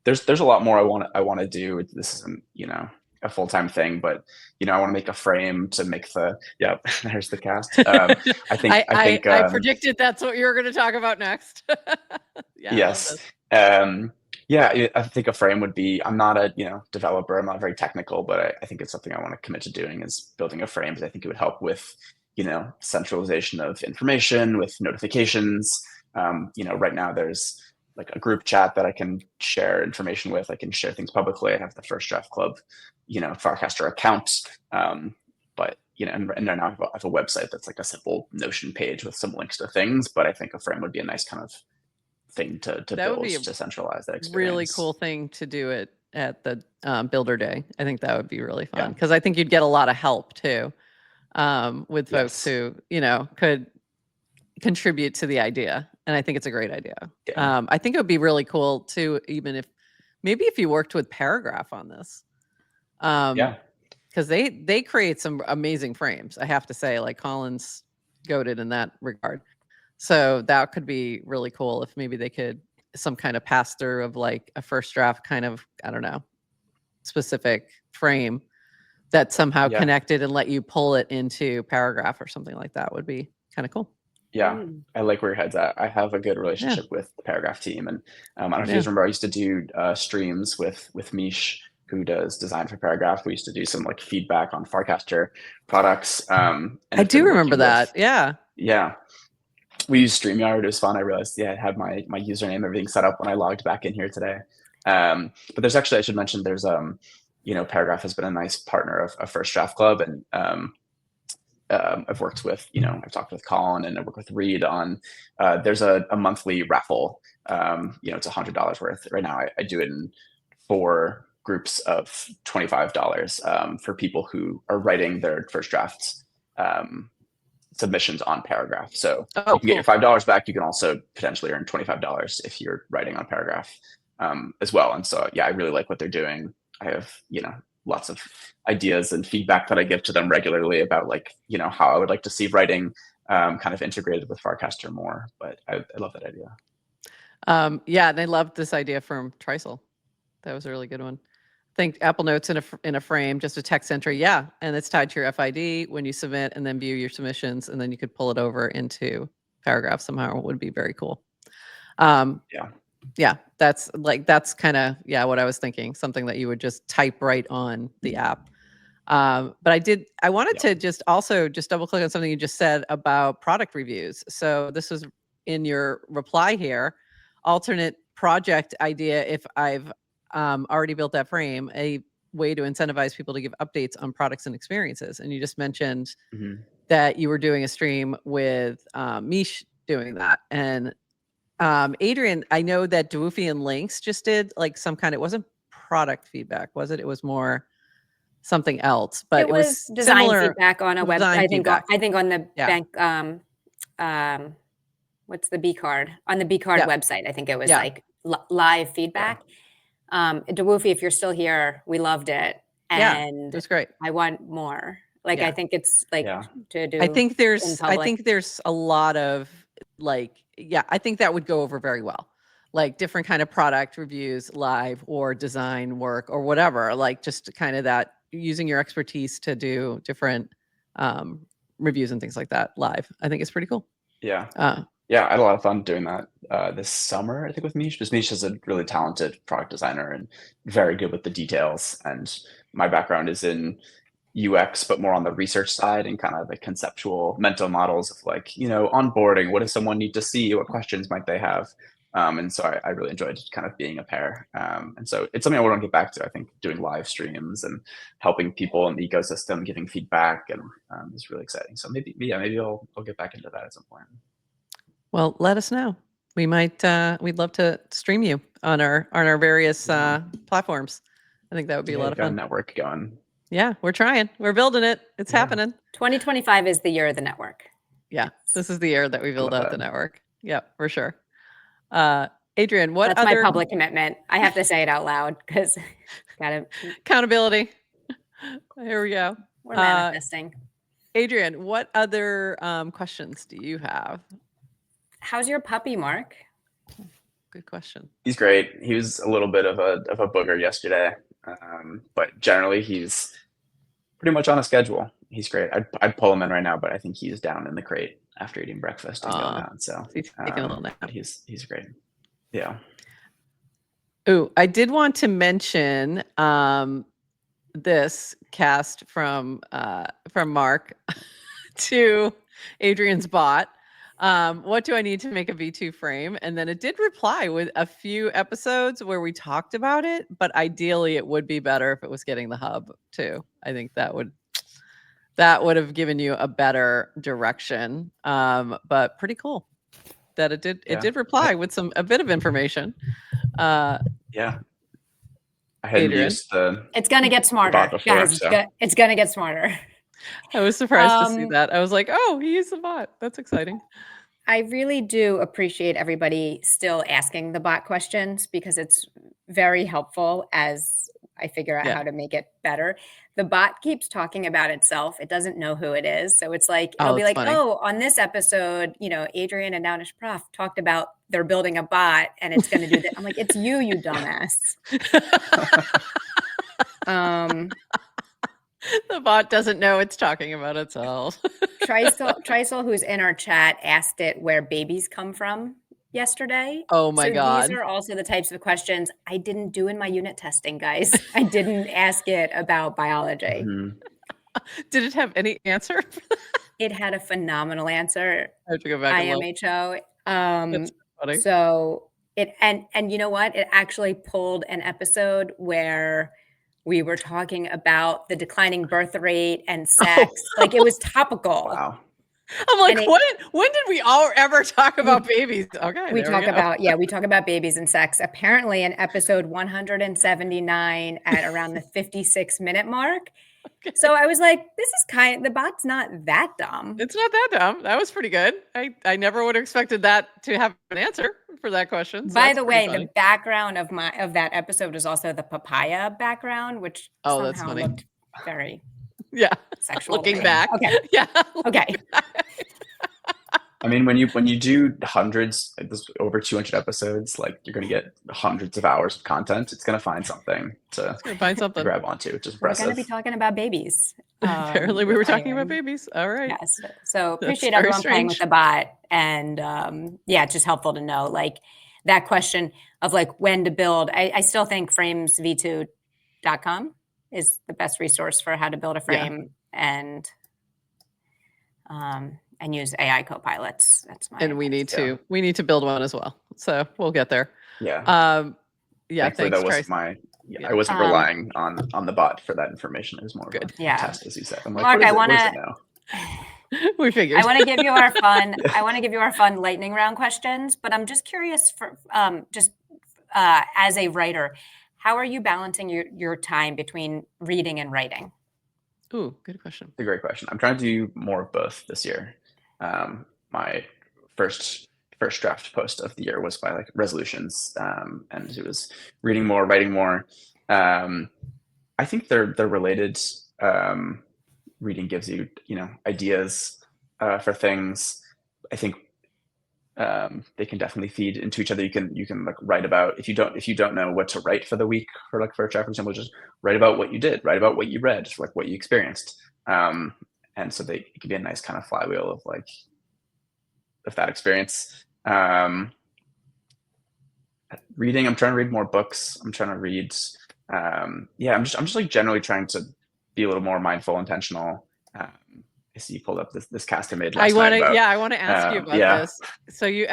There's a lot more I want to do. This isn't, a full-time thing, but I want to make a frame to make there's the cast. I think I predicted that's what you were going to talk about next. Yes. I think a frame would be, I'm not a developer, I'm not very technical, but I think it's something I want to commit to doing is building a frame, because I think it would help with centralization of information, with notifications. Right now there's like a group chat that I can share information with. I can share things publicly. I have the First Draft Club, Farcaster account. But, and then now I have a website that's like a simple Notion page with some links to things. But I think a frame would be a nice kind of thing to build, to centralize that experience. Really cool thing to do it at the Builder Day. I think that would be really fun, because I think you'd get a lot of help too with folks who, could contribute to the idea. And I think it's a great idea. I think it would be really cool too, even if you worked with Paragraph on this. Because they create some amazing frames. I have to say, like Colin's goated in that regard. So that could be really cool if maybe they could some kind of pass through of like a first draft kind of, I don't know, specific frame that somehow connected and let you pull it into paragraph or something like that would be kind of cool. Yeah, I like where your head's at. I have a good relationship with the paragraph team, and I don't know if you guys remember, I used to do streams with Mish, who does design for paragraph. We used to do some like feedback on Farcaster products. And I do remember that. Yeah. We used StreamYard. It was fun. I realized, I had my username, everything set up when I logged back in here today. But there's actually, I should mention, there's Paragraph has been a nice partner of First Draft Club, and I've worked with, I've talked with Colin and I work with Reed on, there's a monthly raffle. It's $100 worth. Right now I do it in 4 groups of $25 for people who are writing their first drafts submissions on paragraph. So you can get your $5 back. You can also potentially earn $25 if you're writing on paragraph as well. And so, I really like what they're doing. I have, lots of ideas and feedback that I give to them regularly about like, how I would like to see writing kind of integrated with Farcaster more. But I love that idea. And I loved this idea from Trisel. That was a really good one. I think Apple Notes in a frame, just a text entry. Yeah. And it's tied to your FID when you submit, and then view your submissions. And then you could pull it over into paragraph somehow. It would be very cool. That's kind of, what I was thinking. Something that you would just type right on the app. But I wanted to just double click on something you just said about product reviews. So this was in your reply here, alternate project idea. If I've already built that frame, a way to incentivize people to give updates on products and experiences. And you just mentioned that you were doing a stream with Mish doing that. And Adrian, I know that Dwoofy and Links just did like some kind, it wasn't product feedback, was it? It was more something else, but it was design feedback on a web. I think on the bank, what's the B card on the B card website? I think it was like live feedback. Dwoofy, if you're still here, we loved it. And it was great. I want more. Like, I think it's like to do. I think there's a lot of like, I think that would go over very well. Like different kind of product reviews live or design work or whatever, like just kind of that using your expertise to do different reviews and things like that live. I think it's pretty cool. I had a lot of fun doing that this summer, I think, with Mish, because Mish is a really talented product designer and very good with the details. And my background is in UX, but more on the research side and kind of the conceptual mental models of like, onboarding. What does someone need to see? What questions might they have? And so I really enjoyed kind of being a pair. And so it's something I want to get back to. I think doing live streams and helping people in the ecosystem, giving feedback, and is really exciting. So maybe I'll get back into that at some point. Well, let us know. We might, we'd love to stream you on our various platforms. I think that would be a lot of fun. Network going. Yeah, we're trying. We're building it. It's happening. 2025 is the year of the network. Yeah, this is the year that we build out the network. Yeah, for sure. Adrian, That's my public commitment. I have to say it out loud because gotta accountability. Here we go. We're manifesting. Adrian, what other questions do you have? How's your puppy, Mark? Good question. He's great. He was a little bit of a booger yesterday, but generally he's pretty much on a schedule. He's great. I'd pull him in right now, but I think he's down in the crate after eating breakfast and going out. So he's taking a little nap. He's great. Yeah. Oh, I did want to mention this cast from Mark to Adrian's bot. What do I need to make a V2 frame? And then it did reply with a few episodes where we talked about it, but ideally it would be better if it was getting the hub too. I think that would have given you a better direction. But pretty cool that it did reply with a bit of information. I hadn't used the. It's gonna get smarter, before, guys. so. It's gonna get smarter. I was surprised to see that. I was like, oh, he used the bot. That's exciting. I really do appreciate everybody still asking the bot questions because it's very helpful as I figure out how to make it better. The bot keeps talking about itself. It doesn't know who it is. So it's like, it'll be like, funny. oh, on this episode, Adrian and Downish Prof talked about they're building a bot and it's going to do that. I'm like, it's you dumbass. The bot doesn't know it's talking about itself. Trisel, who's in our chat, asked it where babies come from yesterday. Oh my God. These are also the types of questions I didn't do in my unit testing, guys. I didn't ask it about biology. Did it have any answer? It had a phenomenal answer. I have to go back and look. IMHO. That's funny. So and you know what? It actually pulled an episode where we were talking about the declining birth rate and sex. Like it was topical. Wow. I'm like, when did we all ever talk about babies? Okay. We talk about babies and sex. Apparently in episode 179 at around the 56-minute mark. Okay. So I was like, this is the bot's not that dumb. It's not that dumb. That was pretty good. I never would have expected that to have an answer for that question. So by the way, the background of that episode is also the papaya background, which somehow looked very sexual. Looking back. Okay. Yeah. Okay. I mean, when you do hundreds, over 200 episodes, like you're going to get hundreds of hours of content. It's going to find something to grab onto, which is impressive. We're going to be talking about babies. Apparently, we were talking about babies. All right. Yes. So appreciate everyone playing with the bot, and it's just helpful to know like that question of like when to build. I still think framesv2.com is the best resource for how to build a frame and use AI copilots. That's my. And we need to build one as well. So we'll get there. Yeah. Thankfully, that wasn't I wasn't relying on the bot for that information. It was more of a test, as you said. I'm like, Mark, what is it now? We figured. I want to give you our fun. I want to give you our fun lightning round questions, but I'm just curious for as a writer, how are you balancing your time between reading and writing? Ooh, good question. It's a great question. I'm trying to do more of both this year. My first draft post of the year was by like resolutions, and it was reading more, writing more. I think they're related. Reading gives you ideas for things. I think they can definitely feed into each other. You can like write about if you don't know what to write for the week for like first draft, for example, just write about what you did, write about what you read, like what you experienced. And so it could be a nice kind of flywheel of that experience. Reading, I'm trying to read more books. I'm trying to read. I'm just like generally trying to be a little more mindful, intentional. I see you pulled up this cast I made last night. I want to ask you about this. So you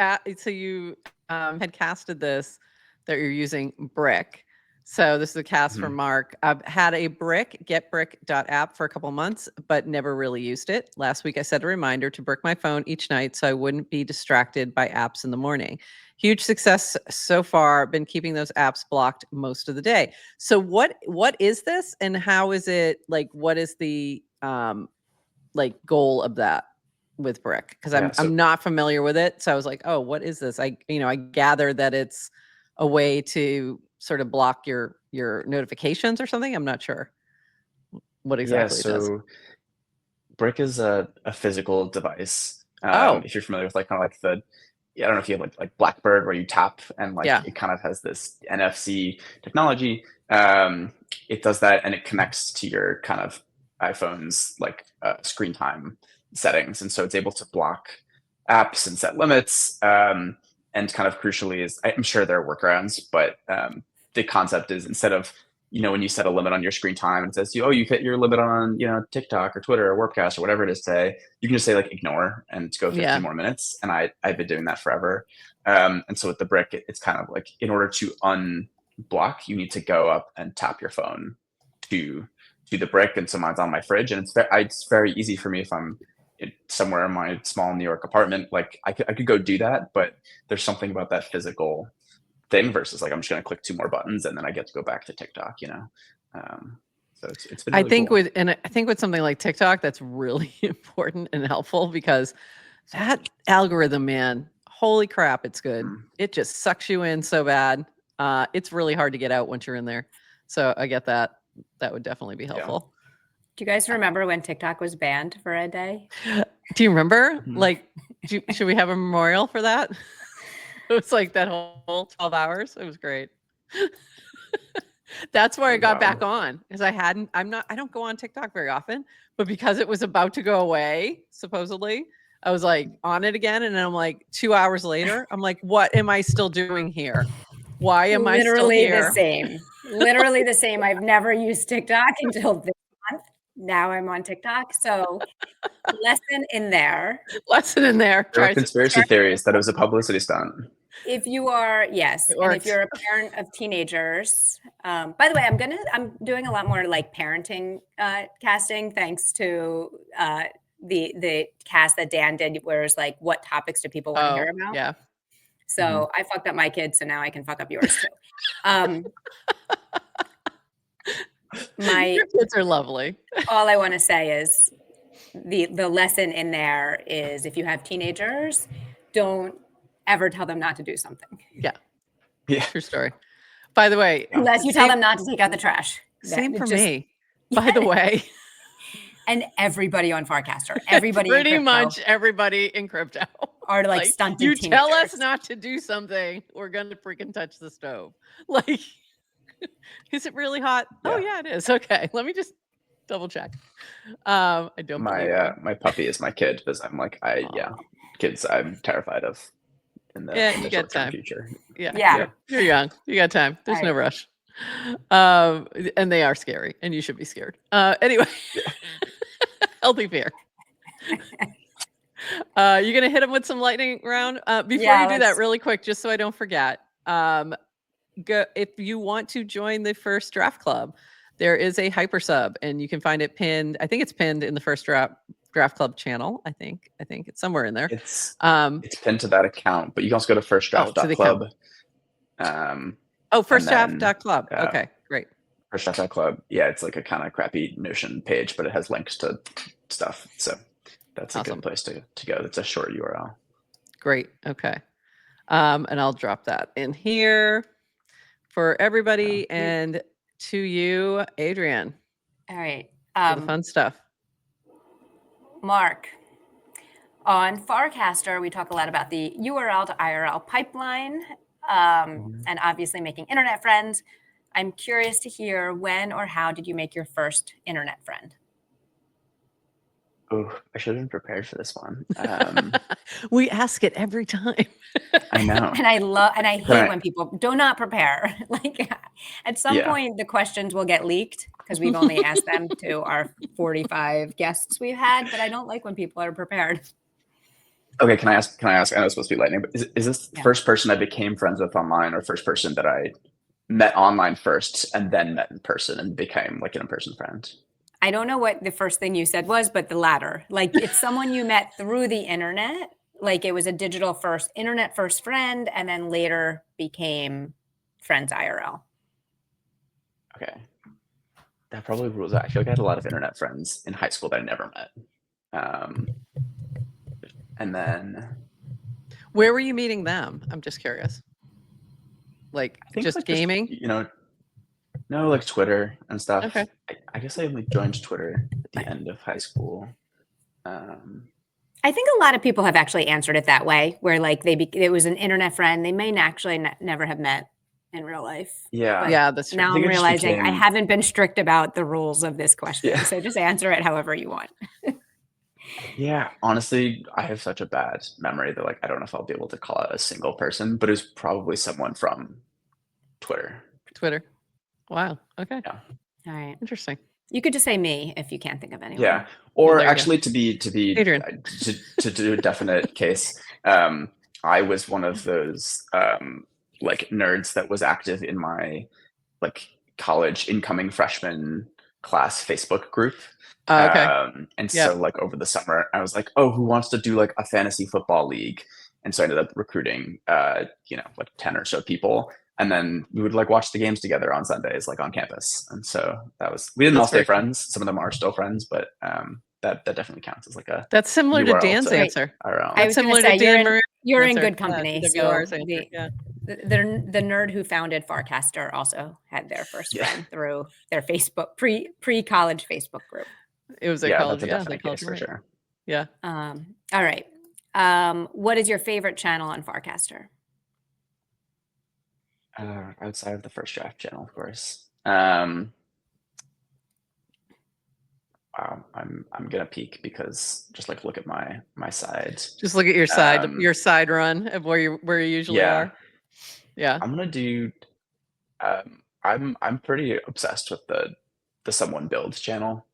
had casted this that you're using Brick. So this is a cast from Mark. I've had a getbrick.app for a couple months, but never really used it. Last week, I set a reminder to brick my phone each night so I wouldn't be distracted by apps in the morning. Huge success so far. Been keeping those apps blocked most of the day. So what is this, and how is it like? What is the goal of that with Brick? Because I'm not familiar with it. So I was like, oh, what is this? I gather that it's a way to sort of block your notifications or something. I'm not sure what exactly it does. Brick is a physical device. If you're familiar with I don't know if you have like Blackbird where you tap and it kind of has this NFC technology. It does that and it connects to your kind of iPhone's screen time settings, and so it's able to block apps and set limits. And kind of crucially I'm sure there are workarounds, but the concept is instead of when you set a limit on your screen time and it says you've hit your limit on TikTok or Twitter or Warpcast or whatever it is today, you can just say ignore and go 15 more minutes. And I've been doing that forever. And so with the Brick, it's kind of like in order to unblock, you need to go up and tap your phone to the Brick. And so mine's on my fridge, and it's very easy for me if I'm somewhere in my small New York apartment. I could go do that, but there's something about that physical thing versus I'm just going to click 2 more buttons and then I get to go back to TikTok, so it's been really cool. I think with something like TikTok, that's really important and helpful because that algorithm, man, holy crap, it's good. It just sucks you in so bad. It's really hard to get out once you're in there. So I get that. That would definitely be helpful. Do you guys remember when TikTok was banned for a day? Do you remember? Mhm. Like, should we have a memorial for that? It was like that whole 12 hours. It was great. That's where I got back on, because I don't go on TikTok very often, but because it was about to go away, supposedly, I was like on it again. And then I'm like 2 hours later, I'm like, what am I still doing here? Why am I still Literally here? the same. Literally the same. I've never used TikTok until this month. Now I'm on TikTok. So lesson in there. Lesson in there. There were conspiracy theories that it was a publicity stunt. If you are, yes, It and if worked. you're a parent of teenagers, by the way, I'm doing a lot more like parenting casting, thanks to the cast that Dan did, where it's like, what topics do people want to hear about? Yeah. So I fucked up my kids, so now I can fuck up yours too. Your kids are lovely. All I want to say is the lesson in there is, if you have teenagers, don't ever tell them not to do something. Yeah. Yeah. True story. By the way, Unless you tell them not to take out the trash. Same for me. By the way. And everybody on Farcaster, everybody pretty in crypto much everybody in crypto are like stunted you teenagers. tell us not to do something, we're gonna freaking touch the stove. Like, is it really hot? Yeah. Oh yeah, it is. Okay, let me just double check. I don't believe you. My puppy is my kid, because I'm like, kids I'm terrified of in the short term future. Yeah. You're young, you got time. There's no rush. And they are scary, and you should be scared. Anyway. Healthy fear. You're gonna hit them with some lightning round. Before you do that, really quick, just so I don't forget. If you want to join the First Draft Club, there is a hyper sub, and you can find it pinned. I think it's pinned in the First Draft Club channel. I think it's somewhere in there. It's pinned to that account, but you can also go to firstdraft.club. Firstdraft.club. Okay, great. Firstdraft.club. Yeah, it's like a kind of crappy Notion page, but it has links to stuff. So that's a good place to go. It's a short URL. Great. Okay. And I'll drop that in here for everybody, and to you, Adrian. All right. For the fun stuff. Mark, on Farcaster, we talk a lot about the URL to IRL pipeline, and obviously making internet friends. I'm curious to hear, when or how did you make your first internet friend? Oh, I should have been prepared for this one. We ask it every time. I know. And I hate when people do not prepare. Like, at some point, the questions will get leaked, because we've only asked them to our 45 guests we've had, but I don't like when people are prepared. Okay, can I ask? I know it's supposed to be lightning, but is this the first person I became friends with online, or first person that I met online first and then met in person and became like an in-person friend? I don't know what the first thing you said was, but the latter. Like, it's someone you met through the internet. Like, it was a internet first friend, and then later became friends IRL. Okay. That probably rules out. I feel like I had a lot of internet friends in high school that I never met. And then, where were you meeting them? I'm just curious. Like, just gaming? No, like Twitter and stuff. Okay. I guess I only joined Twitter at the end of high school. I think a lot of people have actually answered it that way, where like it was an internet friend. They may actually never have met in real life. Yeah, that's true. Now I'm realizing I haven't been strict about the rules of this question, so just answer it however you want. Yeah, honestly, I have such a bad memory that like I don't know if I'll be able to call out a single person, but it was probably someone from Twitter. Wow. Okay. Yeah. All right. Interesting. You could just say me if you can't think of anyone. Yeah. Or actually, to be Adrian. to do a definite case, I was one of those like nerds that was active in my like college incoming freshman class Facebook group. And so like over the summer, I was like, oh, who wants to do like a fantasy football league? And so I ended up recruiting like 10 or so people. And then we would like watch the games together on Sundays, like on campus. And so we didn't all stay friends. Some of them are still friends, but that definitely counts as like a. That's similar to Dan's answer. I was similar to Dan. You're in good company. So the nerd who founded Farcaster also had their first friend through their Facebook pre-college Facebook group. It was at college. That's a definite case for right. sure. Yeah. All right. What is your favorite channel on Farcaster? Outside of the First Draft channel, of course. Wow, I'm gonna peek because just like look at my side. Just look at your side run of where you usually are. Yeah. I'm gonna do. I'm pretty obsessed with the Someone Builds channel.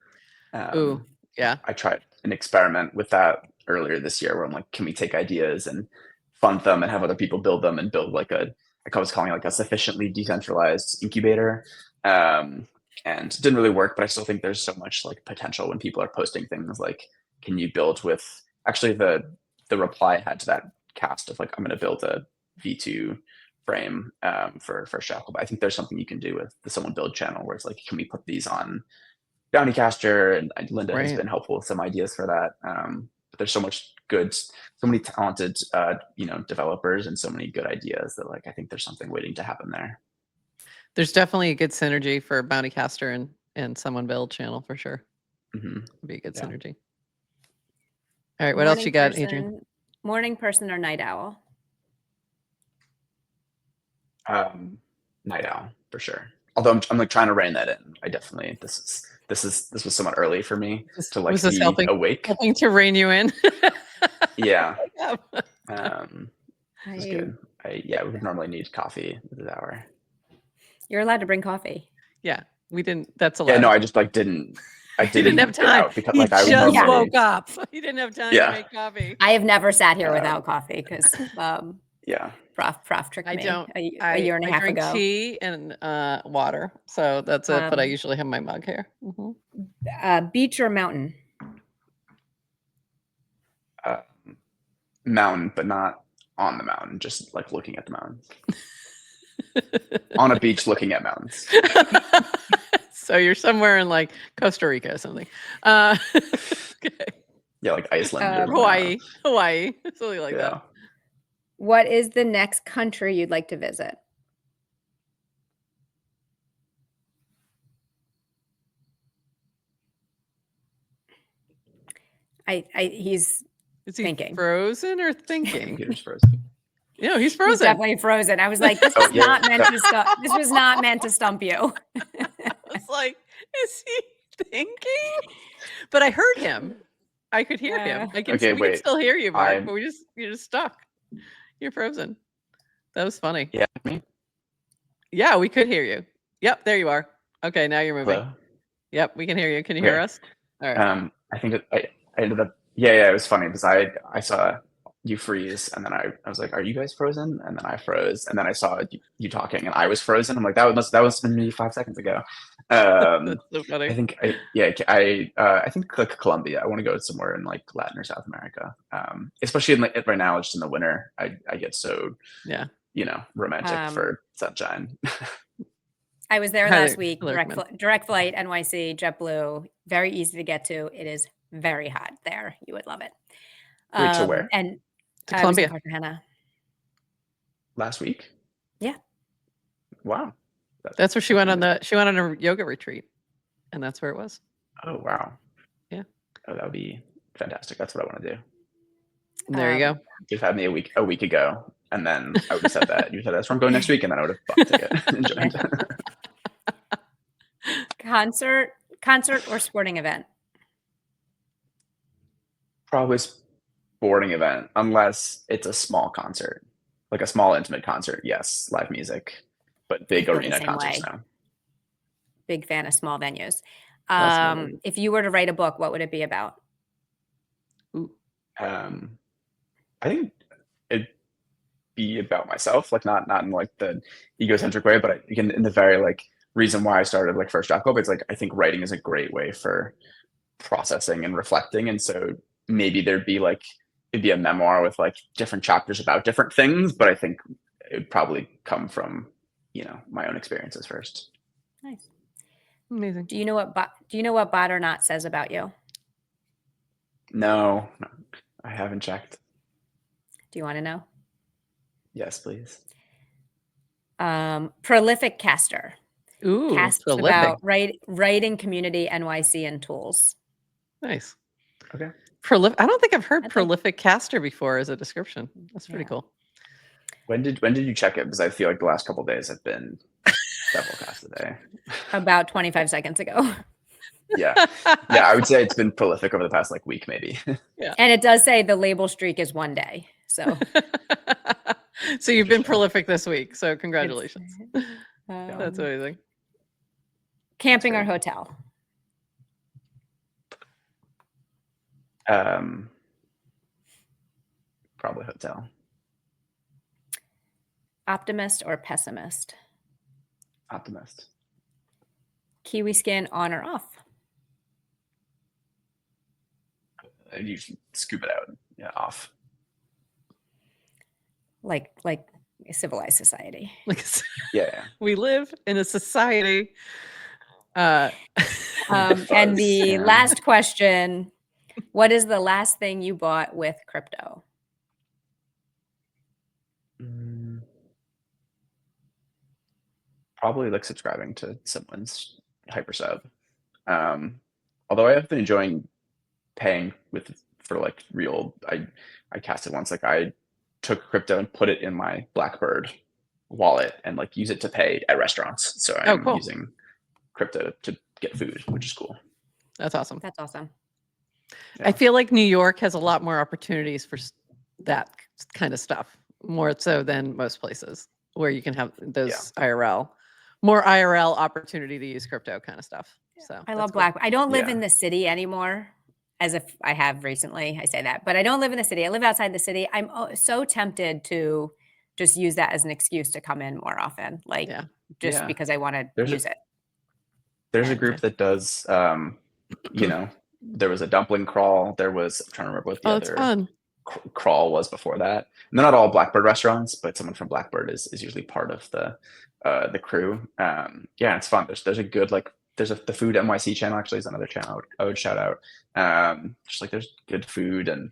Ooh, yeah. I tried an experiment with that earlier this year where I'm like, can we take ideas and fund them and have other people build them and build like I was calling it like a sufficiently decentralized incubator. And it didn't really work, but I still think there's so much like potential when people are posting things like, can you build with actually the reply I had to that cast of like, I'm going to build a V2 frame for Shackle. But I think there's something you can do with the Someone Build channel where it's like, can we put these on Bountycaster? And Linda has been helpful with some ideas for that. But there's so much good, so many talented, developers and so many good ideas that like, I think there's something waiting to happen there. There's definitely a good synergy for Bountycaster and Someone Build channel for sure. Mm-hmm. It'd be a good synergy. All right, what else you got, Adrian? Morning person or night owl? Night owl for sure. Although I'm like trying to rein that in. I definitely this was somewhat early for me to like be awake. Helping to rein you in. Yeah. It's good. We would normally need coffee this hour. You're allowed to bring coffee. Yeah, we didn't. That's allowed. Yeah, no, I just like didn't. I didn't have time because like I just woke up. He didn't have time to make coffee. I have never sat here without coffee because Prof tricked me a year and a half ago. I drink tea and water, so that's it. But I usually have my mug here. Mm-hmm. Beach or mountain? Mountain, but not on the mountain. Just like looking at the mountain. On a beach, looking at mountains. So you're somewhere in like Costa Rica or something. Okay. Yeah, like Iceland, or Hawaii, something like that. What is the next country you'd like to visit? He's thinking. Frozen or thinking? Computer's frozen. No, he's frozen. He's definitely frozen. I was like, this was not meant to stump. This was not meant to stump you. I was like, is he thinking? But I heard him. I could hear him. We can still hear you, Mark, but you're just stuck. You're frozen. That was funny. Yeah, me? Yeah, we could hear you. Yep, there you are. Okay, now you're moving. Hello? Yep, we can hear you. Can you hear us? All right. I think I ended up. Yeah, it was funny because I saw you freeze, and then I was like, "Are you guys frozen?" And then I froze, and then I saw you talking, and I was frozen. I'm like, that was maybe 5 seconds ago. That's so funny. I think I think like Colombia. I want to go somewhere in like Latin or South America, especially right now, just in the winter. I get so romantic for sunshine. I was there last week. Direct flight, NYC, JetBlue. Very easy to get to. It is very hot there. You would love it. Wait, to where? And to Colombia. Cartagena. Last week? Yeah. Wow. That's where she went on a yoga retreat, and that's where it was. Oh wow. Yeah. Oh, that would be fantastic. That's what I want to do. There you go. You've had me a week ago, and then I would have said that. You said that's where I'm going next week, and then I would have bought a ticket and joined. Concert or sporting event? Probably sporting event, unless it's a small concert, like a small intimate concert. Yes, live music, but big arena concerts now. Big fan of small venues. If you were to write a book, what would it be about? Ooh. I think it'd be about myself, like not in like the egocentric way, but again, in the very like reason why I started like firstdraft.club, it's like I think writing is a great way for processing and reflecting, and so maybe it'd be a memoir with like different chapters about different things, but I think it would probably come from my own experiences first. Nice, amazing. Do you know what Bot or Not says about you? No, I haven't checked. Do you want to know? Yes, please. Prolific caster. Ooh, Casts prolific. about writing, community, NYC, and tools. Nice. Okay. I don't think I've heard prolific caster before as a description. That's pretty cool. When did you check it? Because I feel like the last couple of days have been several casts a day. About 25 seconds ago. Yeah. I would say it's been prolific over the past like week, maybe. Yeah. And it does say the label streak is 1 day. So so you've been prolific this week. So congratulations. That's amazing. Camping or hotel? Probably hotel. Optimist or pessimist? Optimist. Kiwi skin on or off? You scoop it out. Yeah, off. Like a civilized society. Yeah. We live in a society. And the last question, what is the last thing you bought with crypto? Probably like subscribing to someone's hypersub. Although I have been enjoying paying for like real, I casted once, like I took crypto and put it in my Blackbird wallet and like use it to pay at restaurants. So I'm using crypto to get food, which is cool. That's awesome. That's awesome. Yeah. I feel like New York has a lot more opportunities for that kind of stuff, more so than most places where you can have those more IRL opportunity to use crypto kind of stuff. So I love Blackbird. I don't live in the city anymore, as if I have recently. I say that, but I don't live in the city. I live outside the city. I'm so tempted to just use that as an excuse to come in more often, like because I want to use it. There's a group that does, there was a dumpling crawl. There was, I'm trying to remember what the other crawl was before that. And they're not all Blackbird restaurants, but someone from Blackbird is usually part of the crew. It's fun. There's a good, like, the Food NYC channel actually is another channel I would shout out. Just like there's good food and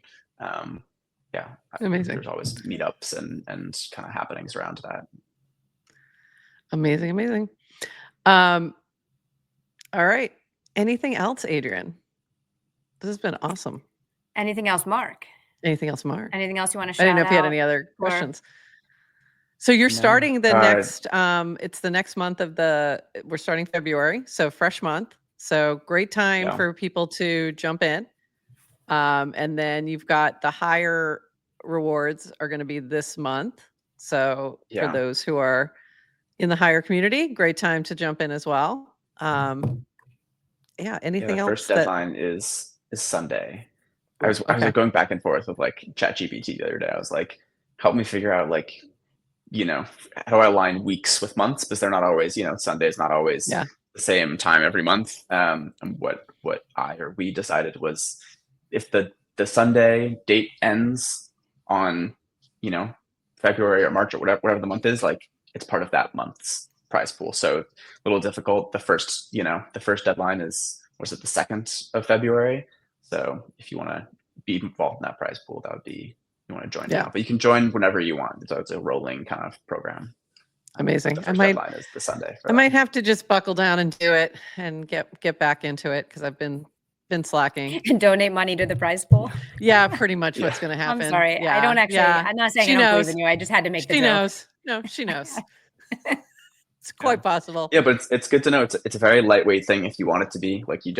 amazing. There's always meetups and kind of happenings around that. Amazing. All right. Anything else, Adrian? This has been awesome. Anything else, Mark? Anything else, Mark? Anything else you want to shout out? I didn't know if you had any other questions. So you're starting the next, it's the next month we're starting February. So fresh month. So great time for people to jump in. And then you've got the higher rewards are going to be this month. So for those who are in the higher community, great time to jump in as well. Anything else? First deadline is Sunday. I was going back and forth with like ChatGPT the other day. I was like, help me figure out like, how do I align weeks with months? Because they're not always, Sunday is not always the same time every month. And what we decided was if the Sunday date ends on, February or March or whatever the month is, like it's part of that month's prize pool. So a little difficult. The first deadline is, was it the 2nd of February? So if you want to be involved in that prize pool, that would be, you want to join now, but you can join whenever you want. So it's a rolling kind of program. Amazing. The first deadline is the Sunday. I might have to just buckle down and do it and get back into it because I've been slacking. And donate money to the prize pool. Yeah, pretty much what's going to happen. I'm sorry. Yeah, I don't actually. Yeah. I'm not saying I don't believe in you. I just had to make the joke. She knows. No, she knows. It's quite possible. Yeah, but it's good to know. It's a very lightweight thing. If you want it to be like you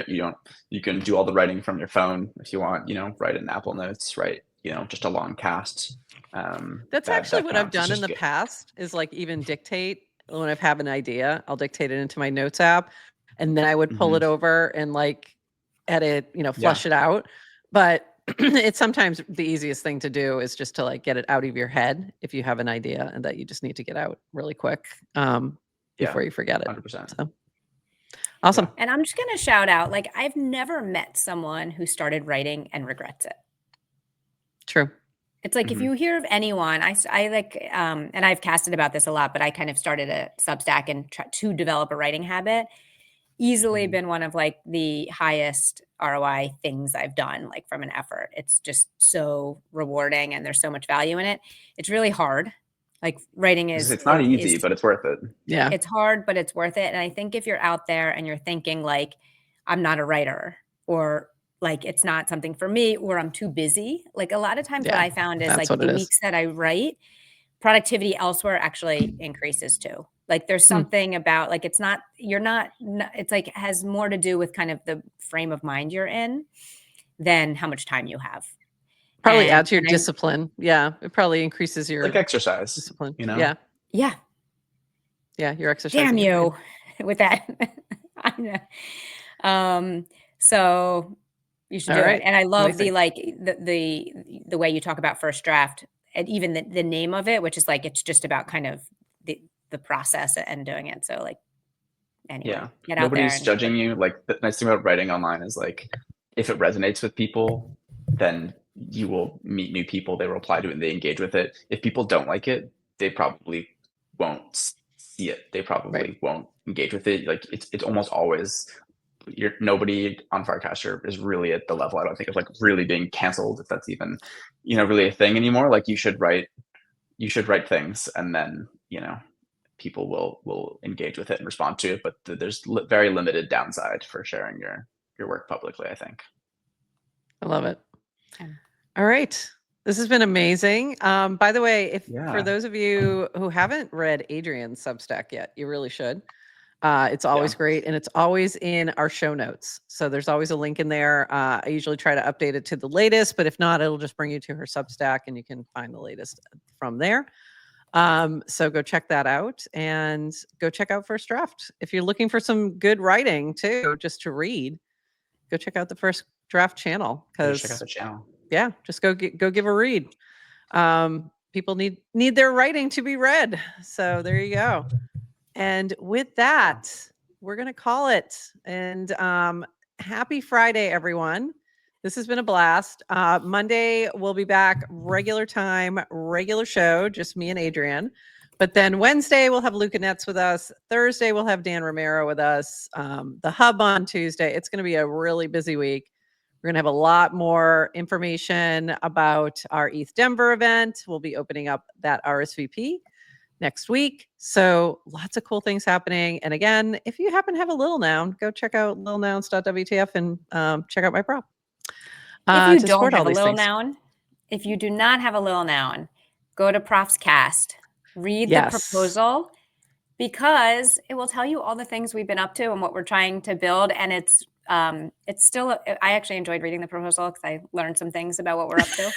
can do all the writing from your phone if you want. Write in Apple Notes. Write just a long cast. That's actually what I've done in the past. Is like even dictate when I have an idea. I'll dictate it into my notes app, and then I would pull it over and like edit. Flush it out. But it's sometimes the easiest thing to do is just to like get it out of your head if you have an idea and that you just need to get out really quick. Before you forget it. 100%. So awesome. And I'm just going to shout out, like, I've never met someone who started writing and regrets it. True. It's like, if you hear of anyone, I like, and I've casted about this a lot, but I kind of started a Substack and tried to develop a writing habit. Easily been one of like the highest ROI things I've done, like from an effort. It's just so rewarding and there's so much value in it. It's really hard. Like writing is, it's not easy, but it's worth it. Yeah. It's hard, but it's worth it. And I think if you're out there and you're thinking like, I'm not a writer, or like, it's not something for me, or I'm too busy. Like a lot of times what I found is like the weeks that I write, productivity elsewhere actually increases too. Like there's something about like, it's not, it's like, it has more to do with kind of the frame of mind you're in than how much time you have. Probably adds to your discipline. Yeah. It probably increases your like exercise discipline. You know? Yeah. Yeah. Yeah. You're exercising. Damn you with that. I know. So you should do it. And I love the like the way you talk about first draft, and even the name of it, which is like it's just about kind of the process and doing it. So like anyway, get out there. Nobody's judging you. Like the nice thing about writing online is like if it resonates with people, then you will meet new people, they will reply to it and they engage with it. If people don't like it, they probably won't see it. They probably won't engage with it. Like it's almost always nobody on Farcaster is really at the level, I don't think, of like really being canceled, if that's even, really a thing anymore. Like you should write things and then, people will engage with it and respond to it. But there's very limited downside for sharing your work publicly, I think. I love it. All right. This has been amazing. By the way, for those of you who haven't read Adrian's Substack yet, you really should. It's always great, and it's always in our show notes. So there's always a link in there. I usually try to update it to the latest, but if not, it'll just bring you to her Substack, and you can find the latest from there. So go check that out, and go check out First Draft. If you're looking for some good writing too, just to read, go check out the First Draft channel. Check out the channel. Yeah, just go give a read. People need their writing to be read. So there you go. And with that, we're going to call it. And happy Friday, everyone. This has been a blast. Monday, we'll be back regular time, regular show, just me and Adrian. But then Wednesday, we'll have Luca Netz with us. Thursday, we'll have Dan Romero with us. The Hub on Tuesday. It's going to be a really busy week. We're going to have a lot more information about our ETH Denver event. We'll be opening up that RSVP next week. So lots of cool things happening. And again, if you happen to have a Lil Noun, go check out lilnouns.wtf and check out my prop. If you don't have a Lil Noun, if you do not have a Lil Noun, go to Profscast, read the proposal, because it will tell you all the things we've been up to and what we're trying to build. And it's still, I actually enjoyed reading the proposal because I learned some things about what we're up to.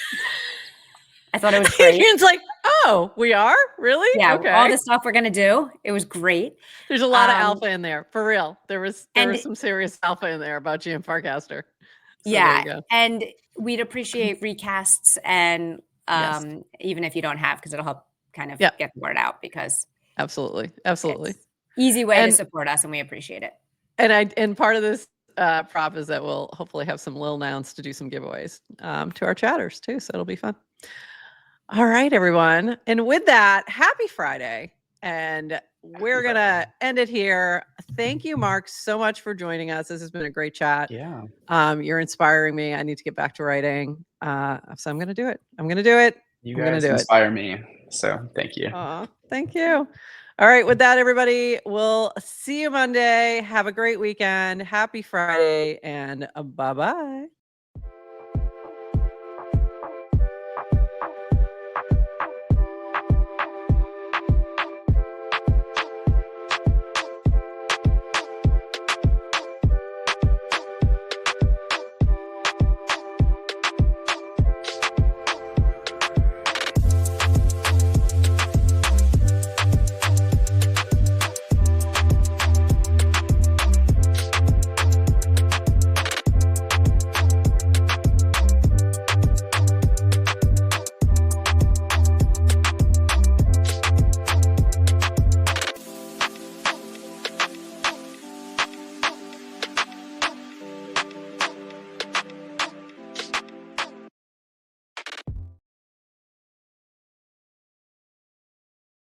I thought it was great. It's like, oh, we are? Really? Yeah. Okay. All the stuff we're going to do. It was great. There's a lot of alpha in there, for real. There was some serious alpha in there about GM Farcaster. So yeah. And we'd appreciate recasts, and even if you don't have, because it'll help kind of get the word out, because absolutely. Easy way to support us, and we appreciate it. And part of this prop is that we'll hopefully have some Lil Nouns to do some giveaways to our chatters too. So it'll be fun. All right, everyone. And with that, happy Friday. And we're going to end it here. Thank you, Mark, so much for joining us. This has been a great chat. Yeah. You're inspiring me. I need to get back to writing. So I'm going to do it. You guys inspire me. So thank you. Thank you. All right. With that, everybody, we'll see you Monday. Have a great weekend. Happy Friday, and bye-bye.